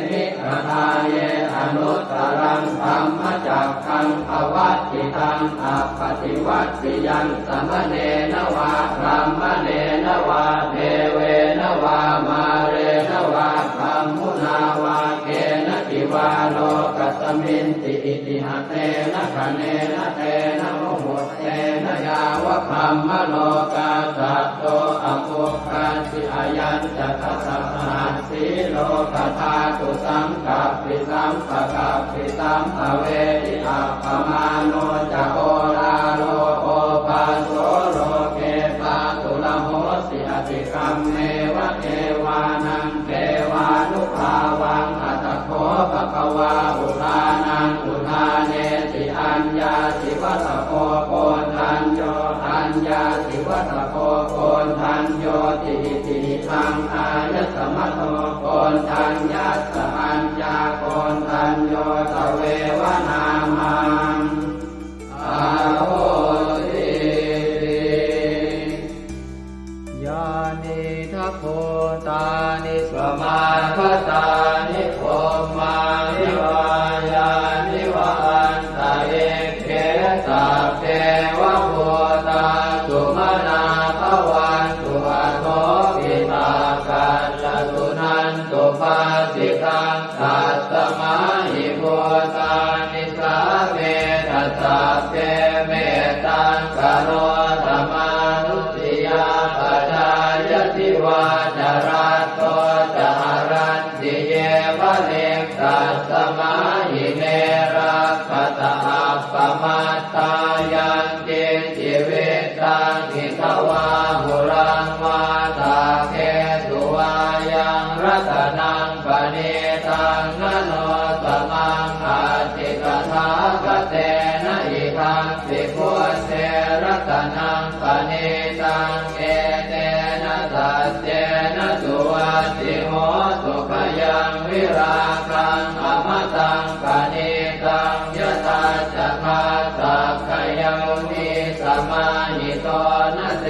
มิกทาเยอนุตตรังธรรมจักขังภวัตติตังอัปปติวัตติยังสัมมเนนวาพรหมเนนวาเทเวนวามาเรนวาพรหมุนาวาเกณทิวาโลกัสมินติอิติหะเตนะคะเนนะเตนะโมโหเตนะยาวะพรหมโลกาสัตโตอโภคาสิอายัญจะทัสสะหัสสีโลกธาตุสังกัปปิสัมปะกัปปิสัมภเวทิอัปปมาโนจะโอลาโลโอปาโสโลเกปาตุละโหสิอติกัมเมวะเทวานังเทวานุภาวังอัตโขภควาอุทานังอุทาเนติอัญญาสิวัตโพโกทัญโยอัญญาสิวัตโพโกทัญโยติติทังอายสมัตโตโกทัญญาสอัญญาโกทัญโยตเววนามังอาโหติยานิทัพโพตานิสมาคตานิโภมานิวายานิวาอันตะเอเกสัพเพวะโพตาสุมานาภวันตุอะโทปิตากัลลตุนันตุปาสิตังสัตตมะหิโพตานิสาเมตัสสะเพเมตังกโรธรรมานุติยาปัจจายติวาจารัตโตจารันติเยวะเลกัสสมาหิเนรักขตาอัปปมัตตายังเกจิเวตังอิทวาหุรังวาตาเกตุวายังรัตนังปณิตังนโนตมังอาติกถาคเตนะอิทังปิพุเสรัตนังปณิตังเอเตนะสัจเจนะสุวัตติโหสุขยังวิราคังอมตังปณิตังยตาจักขาสัพพยังนิสมาหิโตนะเต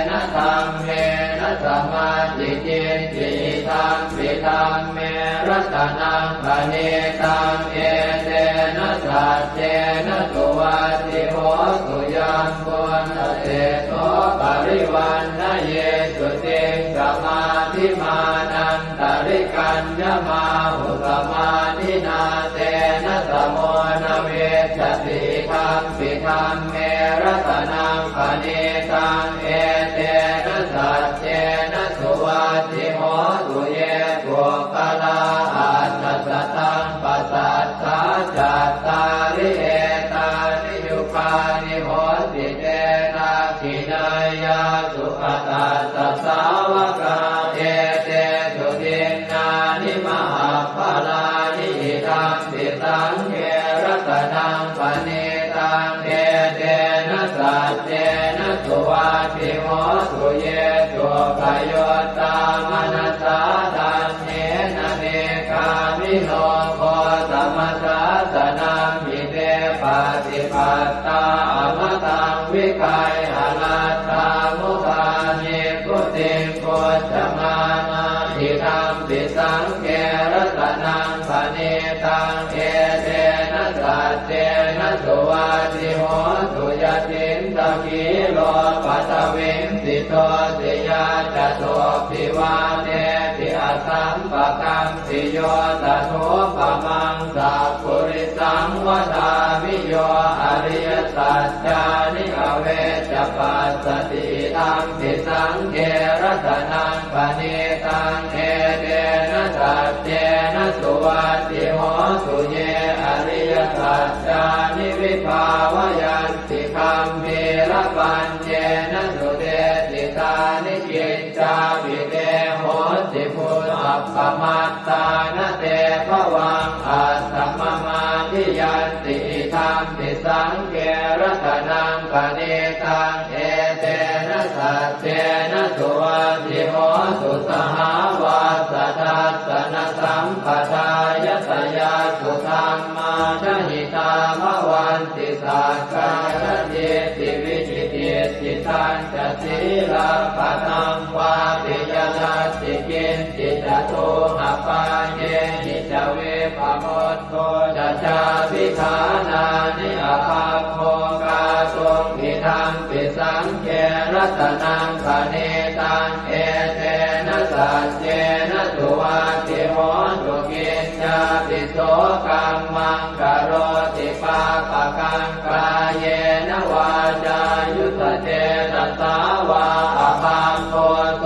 นะธัมเมนะสมาธิจิตติธัมปิธัมเมรัตนังปณิตังเอเตนะสัจเจนะสุวัตติโหสุยังปุณณเตโสปริวันนะเยสุติสมาธิมานันตริกัญญมาหุสมาธินาเตนะสโมนะเวชติธัมปิธัมเมรัตนังปณิตังเอเตนะสัจเจนะสุวัตติโหสุเยปุคลาอัตตสตังปัสสัทธาจัตตาริเอตานิยุคานิโหติเตนะขินายาสุขตัสสะสาวกาเอเตสุทินนานิมหาภลานิอิทังปิตังเกรัตนังปณิตังเอเตนะสัจเจนะสุวัตติโหสุเยตุปโยตามนัสสาทันเนนะเนกามิโนโค ตตาอมตังวิกายอนัตตามุขานิพุติโกจมานาทิธรรมปิสังเกรัตนังปณิตังเอเตนะสัจเจนะสุวัติโหตุยตินตะกิโลปัตวินสิโตสิยาจโตภิวาเนติอาสัมปะกัมสิโยตโทปะมังสัพพุริสังวดามิโยอริยสัจจานิอเวจปัสสติธรรมปิสังเกรัตนังปณิตังเอเตนะสัจเจนะสุวัติโหตุเยอริยสัจจานิวิภาวยันติคัมภีรปัญเจนะสุเตติตานิจิตจาปิเตโหติพุทธัปปมัตตานะเตภวังอัสสมมาทิยันติธรรมปิสังเกรัตนังปณิตังเอเตนะสัจเจนะสุวัติโหตุสหาวาสทัสสนสัมปทายตยาสุธรรมาชหิตาภวันติสักกายเจติวิจิติสิทันจะศีลปะทังวาปิยทัสสิกินจิตโตหปาเยหิจเวปโมทโตจะจาวิธานานิอภาโภกาทรงพิธรรมปิสังเกรัตนังปณิตังเอเตนะสัจเจนะสุวัติโหตุกิจจาปิโสกัมมังกโรติปาปะกังกายเยนะวาจายุตเตนะสาวาอภาโคโส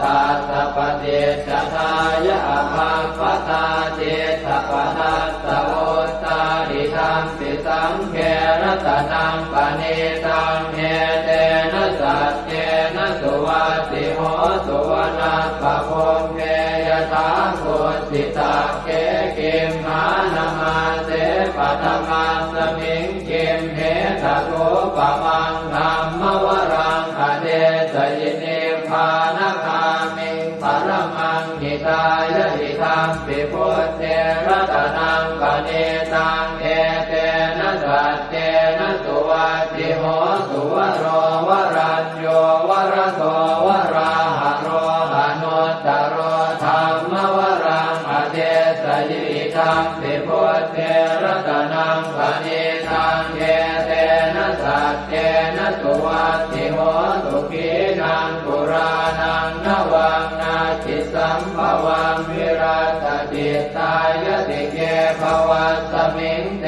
ตัสสะปฏิจจทายะอภาปตาเจตปทัสสะโอตาริธรรมปิสังเกรัตนังปณิตังเอเตนะสัจเจนะสุวัติโหตุวนาปะโคมเกยถาโคสิตาเกกิมมานามาเสปัตมังสมิงกิมเหตโตปะมังธรรมวรังอเดสยินิพพานคามิงปรมังหิตายะหิธรรมปิพุทเทรัตนังปณิตังเอเตนะสัจเจนะสุวัติโหตุวโรวรัญโยวรโตวราหะโรหะโนตโรธรรมวรังอเดสยิธรรมปิพุทเทรัตนังปณิตังเอเตนะสัจเจนะสุวัติโหตุขีนังปุรานังนวังนาจิสัมภวังวิรัตติตายติเกภวัสสมิงเต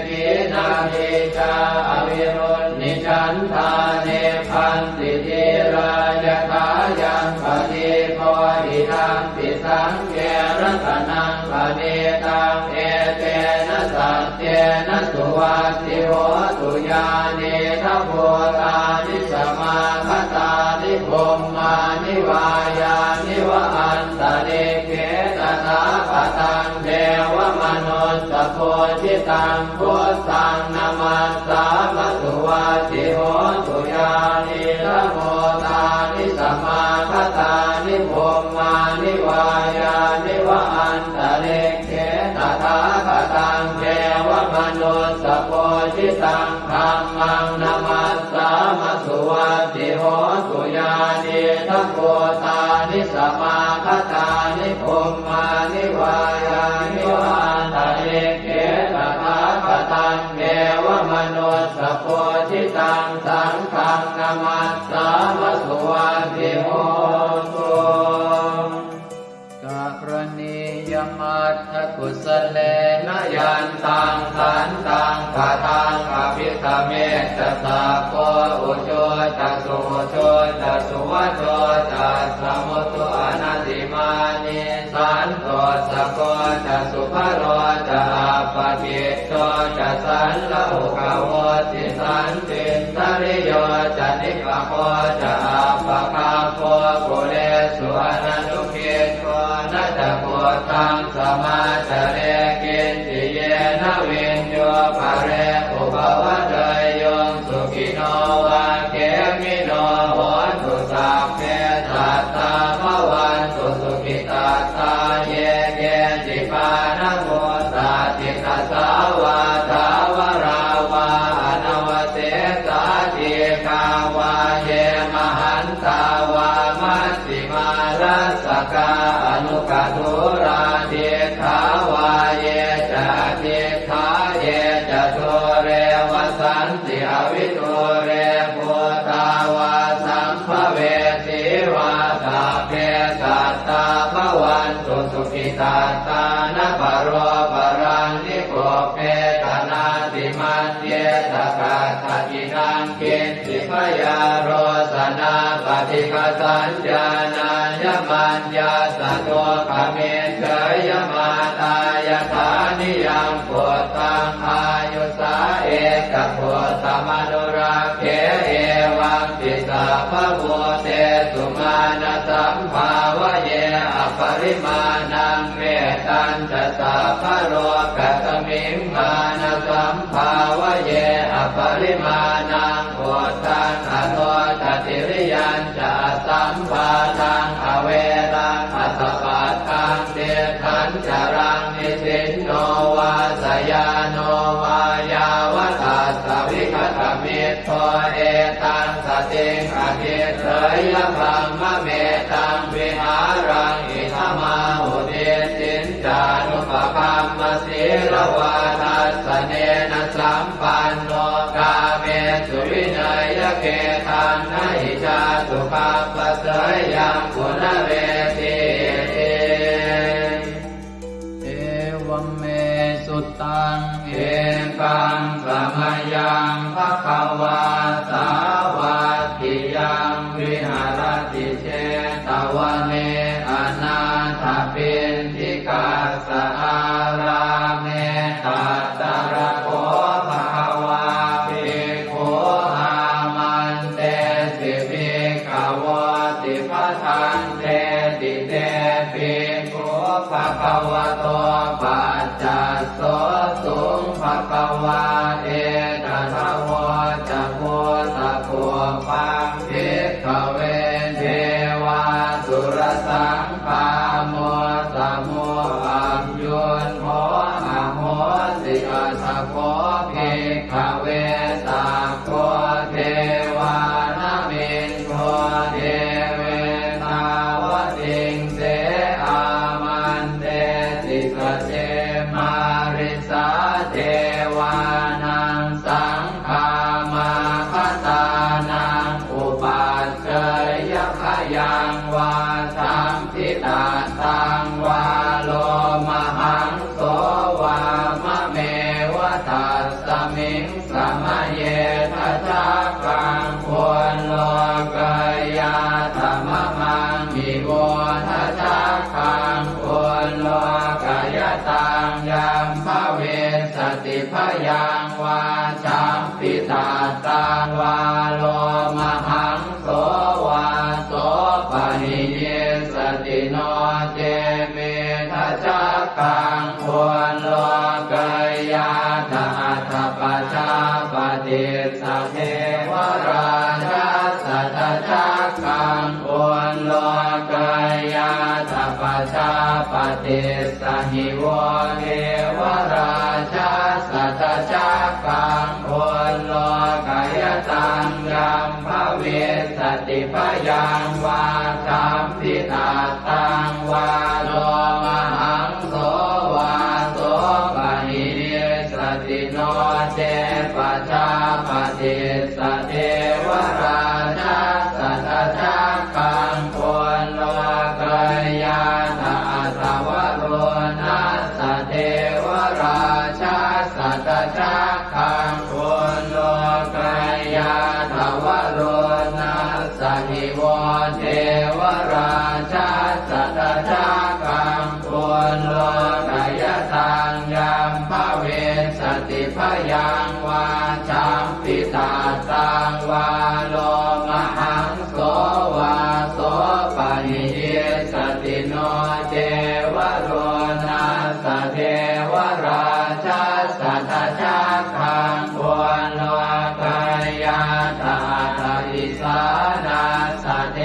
กีนาหิจาอวิรุณนิจันทาเนพันติทิรายถายังปฏิโพธิธรรมปิสังเกรัตนังปณิตังเอเตนะสัจเจนะสุวัติโหตุญาณิทัพโพธานิสมาคตานิพมมานิวายานิวะอันตะเนเกตถาคตังเทวมนุสสโพธิตังพุทธังนามัสสามะสุวัติโหตุญาณิทัพโพธานิสมาคตานิพมมานิวายานิวะอันตะเนเกตถาคตังเทวมนุสสโพธิตังธัมมังนามัสสามะสุวัติโหตุญาณิทัพโพธานิสมาคตานิพมมานิวายานิวะอันตะเนเกตถาคตังเทวมนุสสโพธิตังสังฆังนามัสสามะสุวัติโหตุกะกรณียมัตถกุสเลนะยันตังขันตังปะทังอภิธเมตตาโกอุโชตัสสุโชตัสสุวัโชตัสสะมุตุอนัตติมานิสันโตสะโกตัสสุภโรจะอาปะกิจโตจะสันละอุกโวติสันตินทริโยจะนิกะโคจะอาปะคาโคกุเลสุอนันตุกิจโกนะจะโกตังสมาจาเรกินติเยนะวินโยภะเรอุปวะเตยโยสุขิโนวะเกมิโนโหตุสัพเพสัตตาภวันตุสุขิตาตาเยเกจิปานะโมสัตติตัสสาวะทาวราวะอนว วิตุเรปุตาวาสัมภเวสีวาตาเพสัตตาภวันตุสุขิตาตานปโรปรังนิโกเปตนาติมันเยตกาตตินังกินติพยาโรสนาปฏิฆสัญญาณายมันยาสโตขเมเฉยมาตายฐานิยังโพธังอายุสาเอกโพธมนุราเขเอวังติสาภโวเตสุมาณสัมภาวะเยอปริมาณังเมตัญจะสาภโรกัสมิงมาณสัมภาวะเยอปริมาณังโพธังอโนจติริยัญจะสัมภาทังอเวรังอัสสะปัตตังเดทันจรังนิสินโนวาสยาโนวายาวตัสสวิคตมิตโตเอตังสติงอภิเสยพังมะเมตังวิหารังอิทมาหุเดสินจานุปคัมมสีลวาทัสสเนนะสัมปันโนกาเมสุวินัยเกตังนะหิจาสุขัปปะเสยยังกุณเรติเอวัมเมสุตังเอกังสมยังภควาสาวัตถิยังวิหารติเชตวันเนอนาถปิณฑิกาสอาราเมตัตตระโคภควาภิกขุอามันเตสิภิกขวติปทันเตติเตภิกขุภควโตปัจจัสโสสุงภควาเอตถาวจักโพตะโพปังภิกขเวเทวาสุรสังฆาโมสมุอัมยุนโมอะโหสิอัสสะโคภิกขเวตาโคเทวานามินโทเทเวตาวติงเสอามันเตติสเจมาริสาเทวานังสังฆามาคตานังอุปัชเชยขยังวาสัมพิตาตังวาโลมหังโสวามะเมวะตัสสมิงสมะเยทัจจกังควรโลกยาธรรมมังมิโวทัจจกังควรโลกยตังยัมภเวสติพยังวาสัมพิตาตังวาโลมหังโสวาโสปะหิเยสติโนเจเมทัจจกังควรโลกยาตอัตถปัจจาปฏิสัพเพวราชาสัทธจักกังควรโลกยาตปัจจาปฏิสหิวเทวราชาสัทธจักกังควรโลกยตังยัมภเวสติพยังวาสัมพิตาตังวาโลมหังโสวาโสปะหิเยสติโนเจปัจจาปฏิสเทวราชาสัทธจักกังควรโลกยาตอัตถวโรนัสสเทวราชาสัทธจักกังควรโลกยาตวโรนัสสหิวเทวราชาสัทธจักกังควรโลกยตังยัมภเวสติพยังวาสัมพิตาตังวาโลมหังโสวาโสปะหิเยสติโนเจวโรนัสสเทวราชาสัทธจักกังควรโลกยาตาตาอิสานาสเท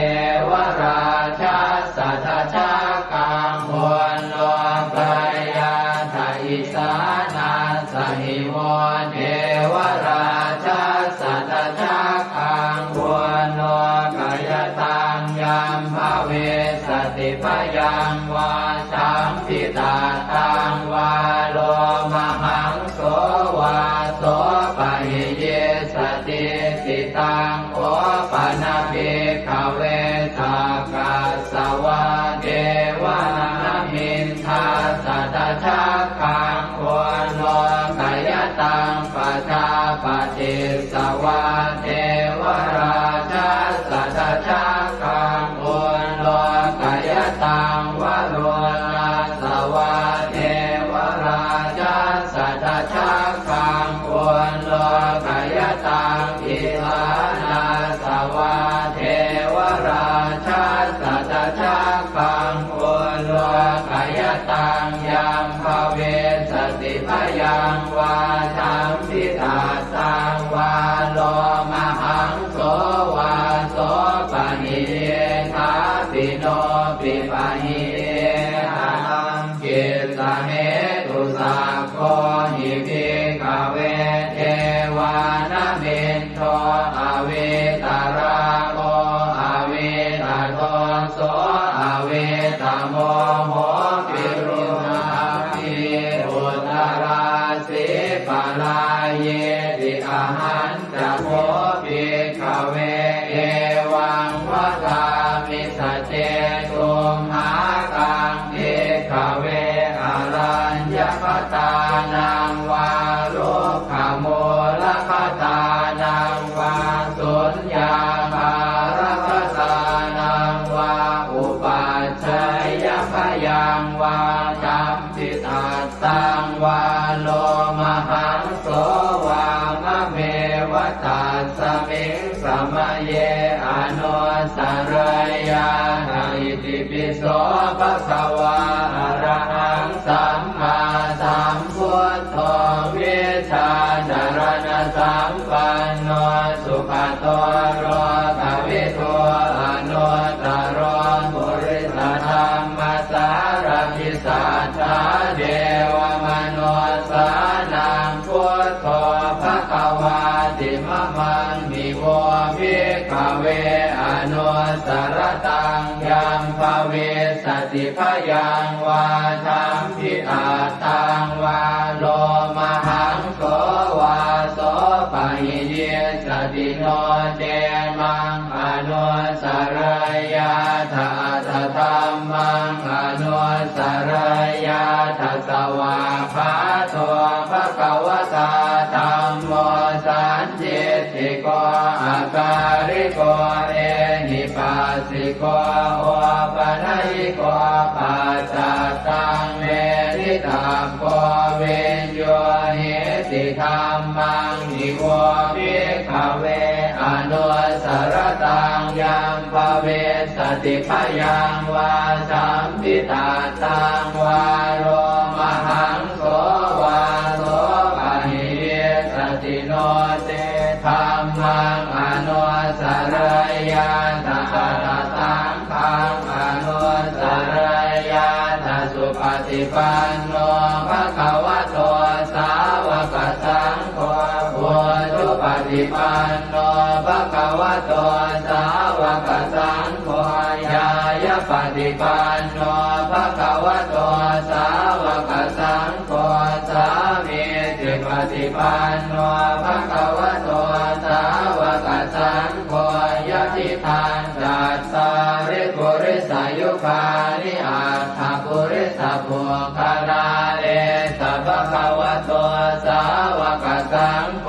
วราชาสัทธจักกังควรโลกยาตาอิสานาสหิวเทวราชาสัทธจักกังควรโลกยตังยัมภเวสติพยังวาสัมพิตาตังวาโลมหังโสวาโสปะหิเยสติ สัมพิตาสังวาโลมหังโสวาโสปะหิทาปิโนปิปะหิหังกิสเหตุสักโคหิภิกขเวเทวานมินโทอเวตาราโมอเวตาโทโสอเวตาโมโหปิรุณาภิอุตราสิปะลาเยติอาหันจะโพภิกขเวเอวังวะกามิสเจตุมหากังภิกขเวอรัญญคตานังวารุขโมลคตานังวาสุญญาภารคตานังวาอุปัชฌยพยังวาจัมปิตาสังวาโลมหังโสวามะเมวะตัสสมิงสมะเยอนุสรยานาอิติปิโสภะคะวาอะระหังสัมมาสัมพุทโธวิชาจารณะสัมปันโนสุขโตโรภวิโตอนุตตรปุริสธรรมสารพิสัทธาเดวมนุสสานังพุทโธภควาติมะมังมิโวภิกขเวอนุสรตังยัมภเวสติพยังวาทัมพิอาตังวาโลมหังโสวาโสปะหิเยสติโนเจมังอนุสรยาทาทธรรมังอนุสรยาทัสสวาภาโตภควตาธัมโมสันจิติโกอาการิโกเอหิปัสสิโกโอปนัยโกปัจจตังเมริตาโกเวนโยหิติธัมมังนิโวภิกขเวอนุสรตังยัมภเวสติพยังวาสัมพิตาตังวาโลมหังโสวาโสปะหิเยสติโนเตธัมมังอนุสรยาตถาสังฆังอนุสรยาตสุปฏิปันโนภะคะวะโตสาวกสังโฆพุทธปฏิปันโนภะคะวะโตสาวกสังโฆญาญาปฏิปันโนภะคะวะโตสาวกสังโฆสามีจิปฏิปันโนภะคะวะโตสาวกสังโฆยะติทานจัตตาริปุริสายุคานิอัตถปุริสปุคลาเอสัพพะวะโตสาวกสังโฆ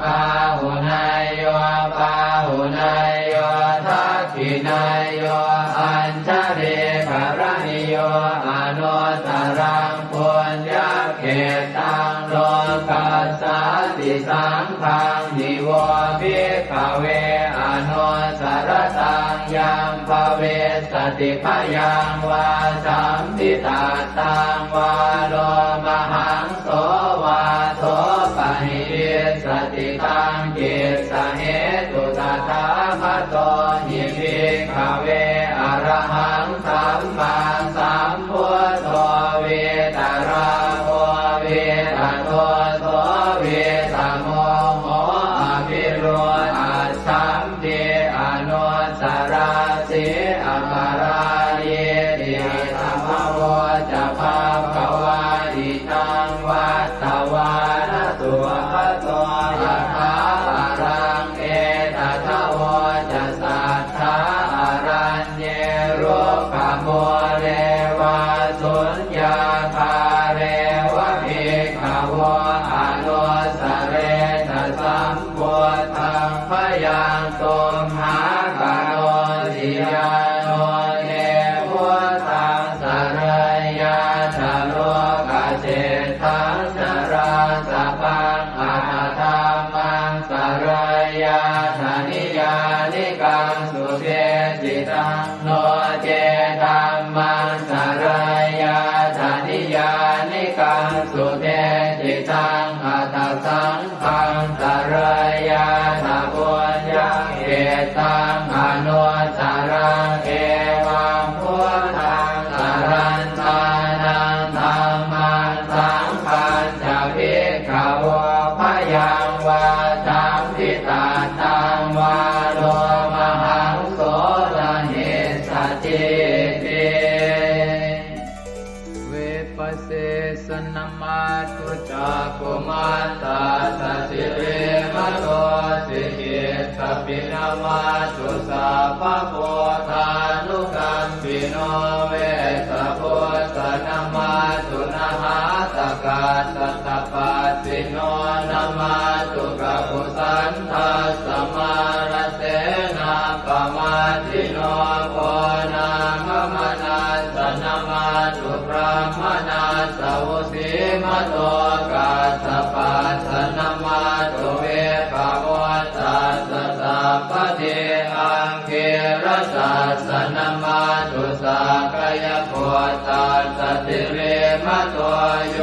อาหุนายโยปาหุนายโยทักขินายโยอัญชเรกรณิโยอนุตตรังปุญญเขตังโลกัสสาติสังฆังนิโวภิกขเวอนุสรตังยัมภเวสติพยังวาสัมพิตาตังวาโลมหังโสวาโสปะหิสติตังกิสเหตุตถาคโตหิภิกขเวอรหังสัมมาสัมพุทโธเวตาราโมเวตาโตโสเวตาโมโหอภิโรอัสสัมเดอนุสราสิอัปาราเยติธัมมโวจะภาควาอิตังวัตตวานตุภะโตยะถาอารังเอตถะโวจะสัทธาอารัญเยโรคโมเรวาสุญญาภาเรวะภิกขโวอนุสเรทสัมพุทธังพยังตุมหากโนติยาโนเนพุทธังสรยาชโลกเจตังสราสปังอาธรรมังสรยาธนิยานิกังสุเทจิตังโนเจธัมมังสรยาธนิยานิกังสุเทจิตังอัต ตังอนุสารังเอวังพุทธังสรันตานังธัมมังสังฆังจะภิกขวพยังวาจัมพิตาตังวาโลมหังโสรหิสจิติเวปัสเสสนมาตุจักขุมาตาสสิเรมะโตสิกิตปินามาตุสัพพะโพธานุกัมปิโนเวสะโพสนามาตุนะหาตกาสัตตปัสสิโนนามาตุกะปุสันทัสสมารเสนาปมาทิโนโพนามมนาสนามาตุพระมนาสวุสีมโตกาสปัสสนามาตุเวภาวตัสสะสัพพะเทอังเกรสัสสนามาตุสักกายโพตัสสะติเรมะโตโย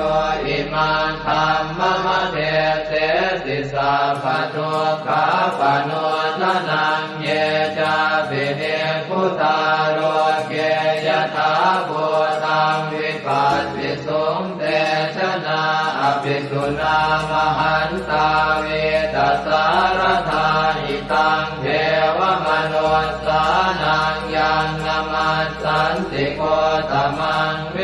อิมังธัมมะมะเทเตสิสัพพะทุกขาปโนทนังเยจาปิเนพุทธาโรเกยถาภูตังวิปัสสิสุงเตชนะอภิสุนามหันตาเวตัสสารธาหิตังเทวมนุสสานังยังนามัสสันติโกตมังเว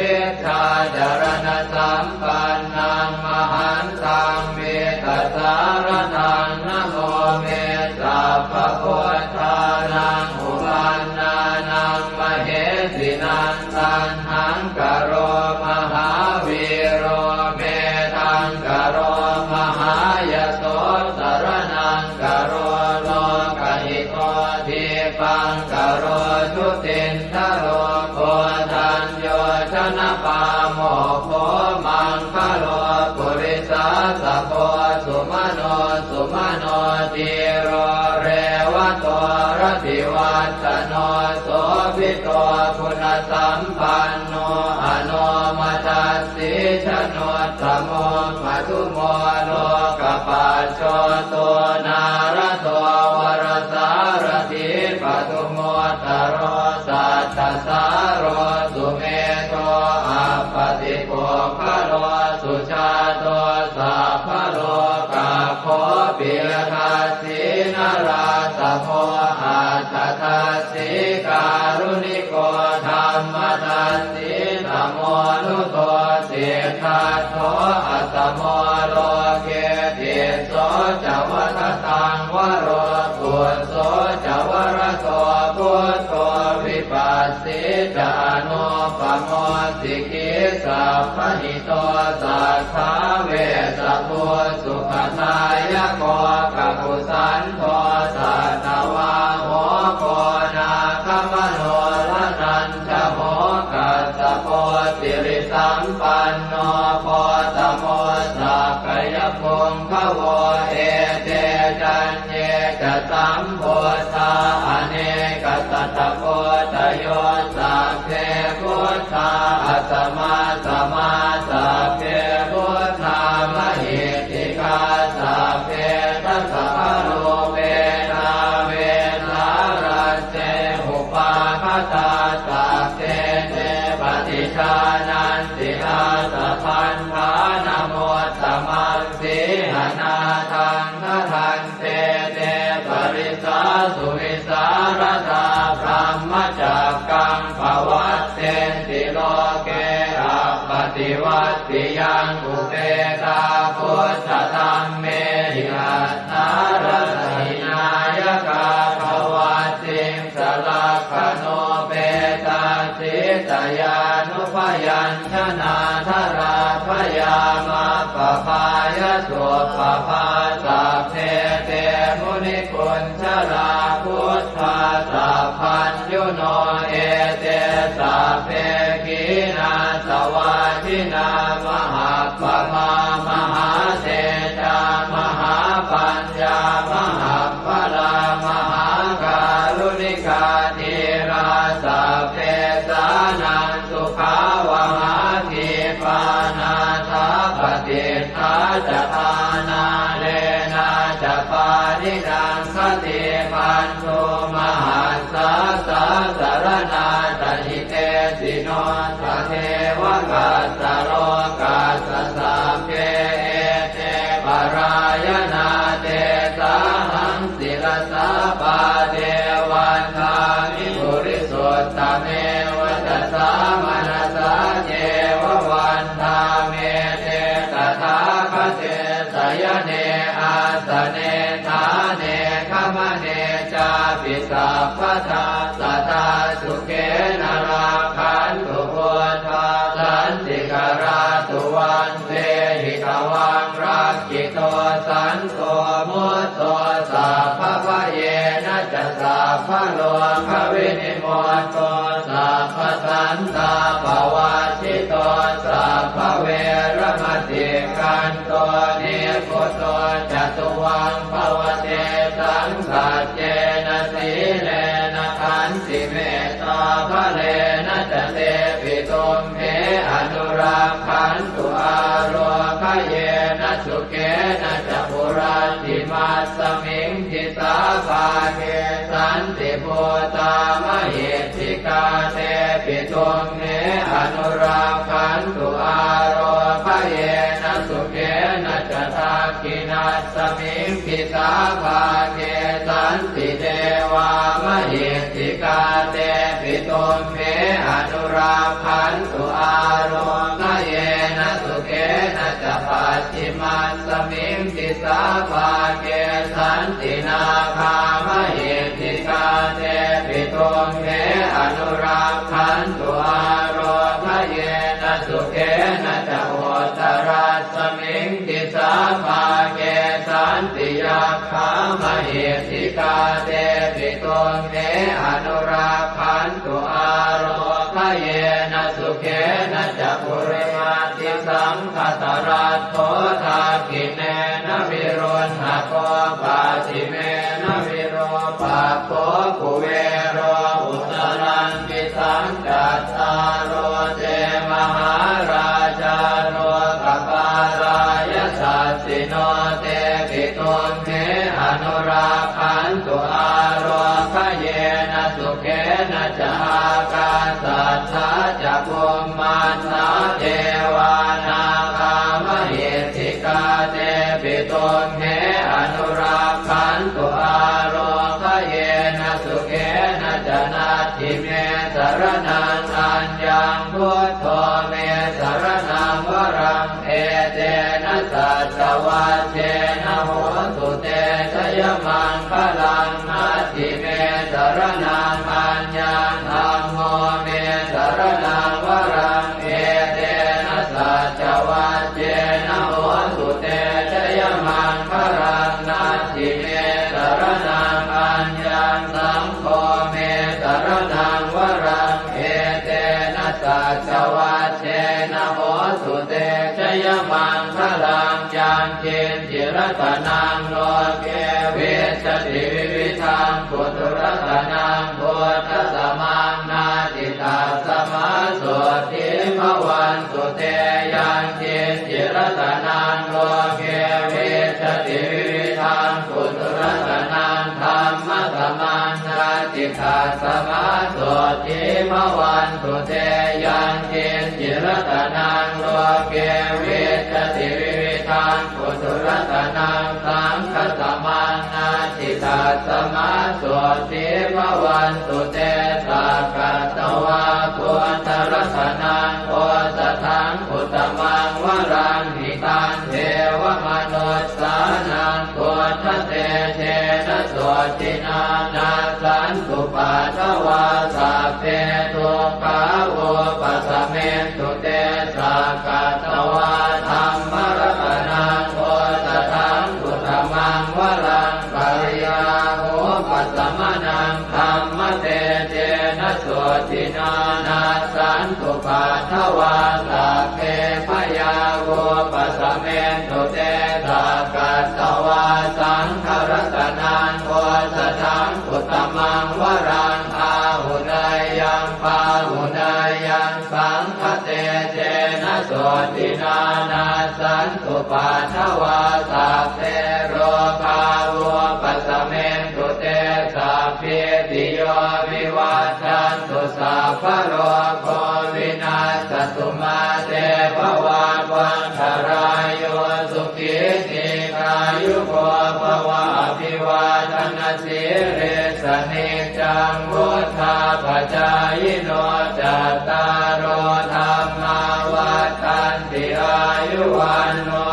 ชาจารณสัมปันนังมหันตังเวตัสสารทังนะโมเมสัพพะโพธานังอุปันนานังมเหสินันตันหังกโรมหาวีโรเมทังกโรมหายโสสรนังกโรโลกหิโตทิปังกโรชุตินทโรโคทัญโยชนะปาโมโคมังคโลปุริสาสะโพสุมโนสุมโนติโรเรวะโตรติวัตโนโสภิโตคุณสัมปันโนอโนมัสสิชโนตโมมัทุโมโลกปัจโชโตนารโตวรสารถิปทุโมตโรสัตตสารโรสุเมโตอัปปติโภคะโลสุชาโตสัพพะโลกาโคปิยทัสสินาราสะโพอัตถทัสสิการุณิโกธัมมทัสสิธรรมโมนุโตเสทัสโตอัตตโมโลเกติโสจวัฏตังวโรกุโสจวรโตพุทโธวิปัสสิจานุปโมสิกิสัพพหิโตสัทธาเวสะโพสุขทายโกกัปปุสันโทสัตวาโหโกนาคมโนลนันทโหกัสสะโพสิริสัมปันโนโพตโมสักกายพงขโวเอเตจันเยจะสัมโพธาอเนกสัตตโพตโยสัพเพพุทธาอัสมาสมาสัพเพพุทธามหิติกาสัพเพทัสสะโลเวนาเวนารัสเสหุปาคตาสัพเพเตปฏิชานันติอาสะพันธานโมตตมังสีหนาทังนาทันเตเตปริสาสุวิสารธาพรหมจักกังภวัตเตติโลเกอัปปติวัตติยังอุเปตาพุทธธรรมเมหิอัตถารหินายกาภวัตติสลักขโนเปตาสิตยานุพยัญชนะธราพยามาปภายสุปภาสัพเพเตมุนิกุญชราพุทธาสัพพัญยุโนเอเตสัพเพกีนาสวาทินามหาปมามหาเตจามหาปัญญามหาพลามหาการุณิกาธีราสัพเพสานังสุขาวหาทีปานาทาปฏิทาจทานาเลนะจะปานิดังข ติปันโทมหัสสะสะสารนาตหิเตสิโนสะเทวกัสสะโลกัสสะสัพเพเอเตปรายนาเตสาหังศิลสาปาเทวันทามิปุริสุทธเมวัตสามนัสสะเจววันทาเมเตตถาคเตสยเนอาสเนทาเนขมเนจาปิสัพพทาสัตตาสุเกนราคันตุโพธาสันติกราตุวันเตหิตวังรักขิโตสันโตมุตโตสัพพะเยนะจะสัพพะโลกวินิโมตโตสัพพะสันตาภวาชิโตสัพพะเวรมติกันโตนิโคโตจตุวังภวเตสังสัจเจนะสีเลนะขันติเมตตาภะเลนะจะเตปิตุมเหอนุรักขันตุอาโรคเยนะสุเกนะจะปุราติมัสสมิงทิสาภาเกสันติโพตามเหติกาเตปิตุมเหอนุรักขันตุอาโรคเยนะสุเกนะจะทักขินัสสมิงทิสาภาเกสันติเทวามเหติกาเตปิตุมเหอนุรักขันตุอาโรคเยนะสุเกนะจะปัจฉิมัสสมิงทิสาภาเกสันตินาคามเหติกาเตปิตุมเหอนุรักขันตุอาโรคเยนะสุเกนะจะโหตรัสสมิงทิสาภาเกสันติยาคามเหติกาเตปิตุมเหอนุรักขันตุอาโรคเยนะสุเกนะจะปุริมาติสังคตรัตโธทากิเนนะวิรุณหะโกปาติเมนะวิโรปะโคกุเวโรอุตรังปิสังกัตตาโรเจมหาราชาโรกปารายสัสสิโนเตปิตุมเหอนุรักขันตุอาโรคเยนะสุเกนะจะอากาสัทธาจะภูมิมานาเทวานาคามเหติกาเตปิตุมเหอนุรักขันตุอาโรคเยนะสุเกนะจะนาทิเมสรนังอัญญังพุทโธเมสรนังวรังเอเตนะสัจวัชเชนะโหตุเตชยมังคลังนาทิเมสรนังอัญญังธัมโมเมสรนังวรังเอเตนะสัจวัชเชนะโหตุเตชยมังคลังนาทิเมสรนังอัญญังสังโฆเมสรนังวรังเอเตนะสัจวัชเชนะโหตุเตชยมังคลังยังเกณฑ์จิรตนังโลเกเวชติวิวิธังปุถุรตนังโพธสมังนาติตาสมาโสติภวันตุเตยังเกณฑ์จิรตนังโลเกเวชติวิวิธังปุถุรตนังธรรมสมังนาติตาสมาโสติภวันตุเตยังเกณฑ์จิรตนังโลเกเวชติวิวิธังปุถุรตนังสังฆสมังนาติตาสมาโสติภวันตุเตสักกตวาปุถตรสนังโอสถังอุตมังวรังหิตังเทวมนุสสานังโกฏเตเชนะโสตินานาสันตุปัตวาสัพเพทุกขาโอปัสสเมตุเตสักกตวาธัมมรตนังโอสถังอุตมังวรังปริยาโหปัสสมนังธัมมเตเจนะโสตินานาสันตุปัตถวาสัพเพพยาโหปัสสเมตุเตสักกตวาสังฆรตนังโอสถังอุตมังวรังอาหุนายยังปาหุนายยังสังฆเตเจนะโสตินานาสันตุปัตถวาสัพเพโรคาโวปัสสเมตุ เรสเนจังวุธาปจายโนจัตตารโอธรรมาวัฏันติอายุวันโน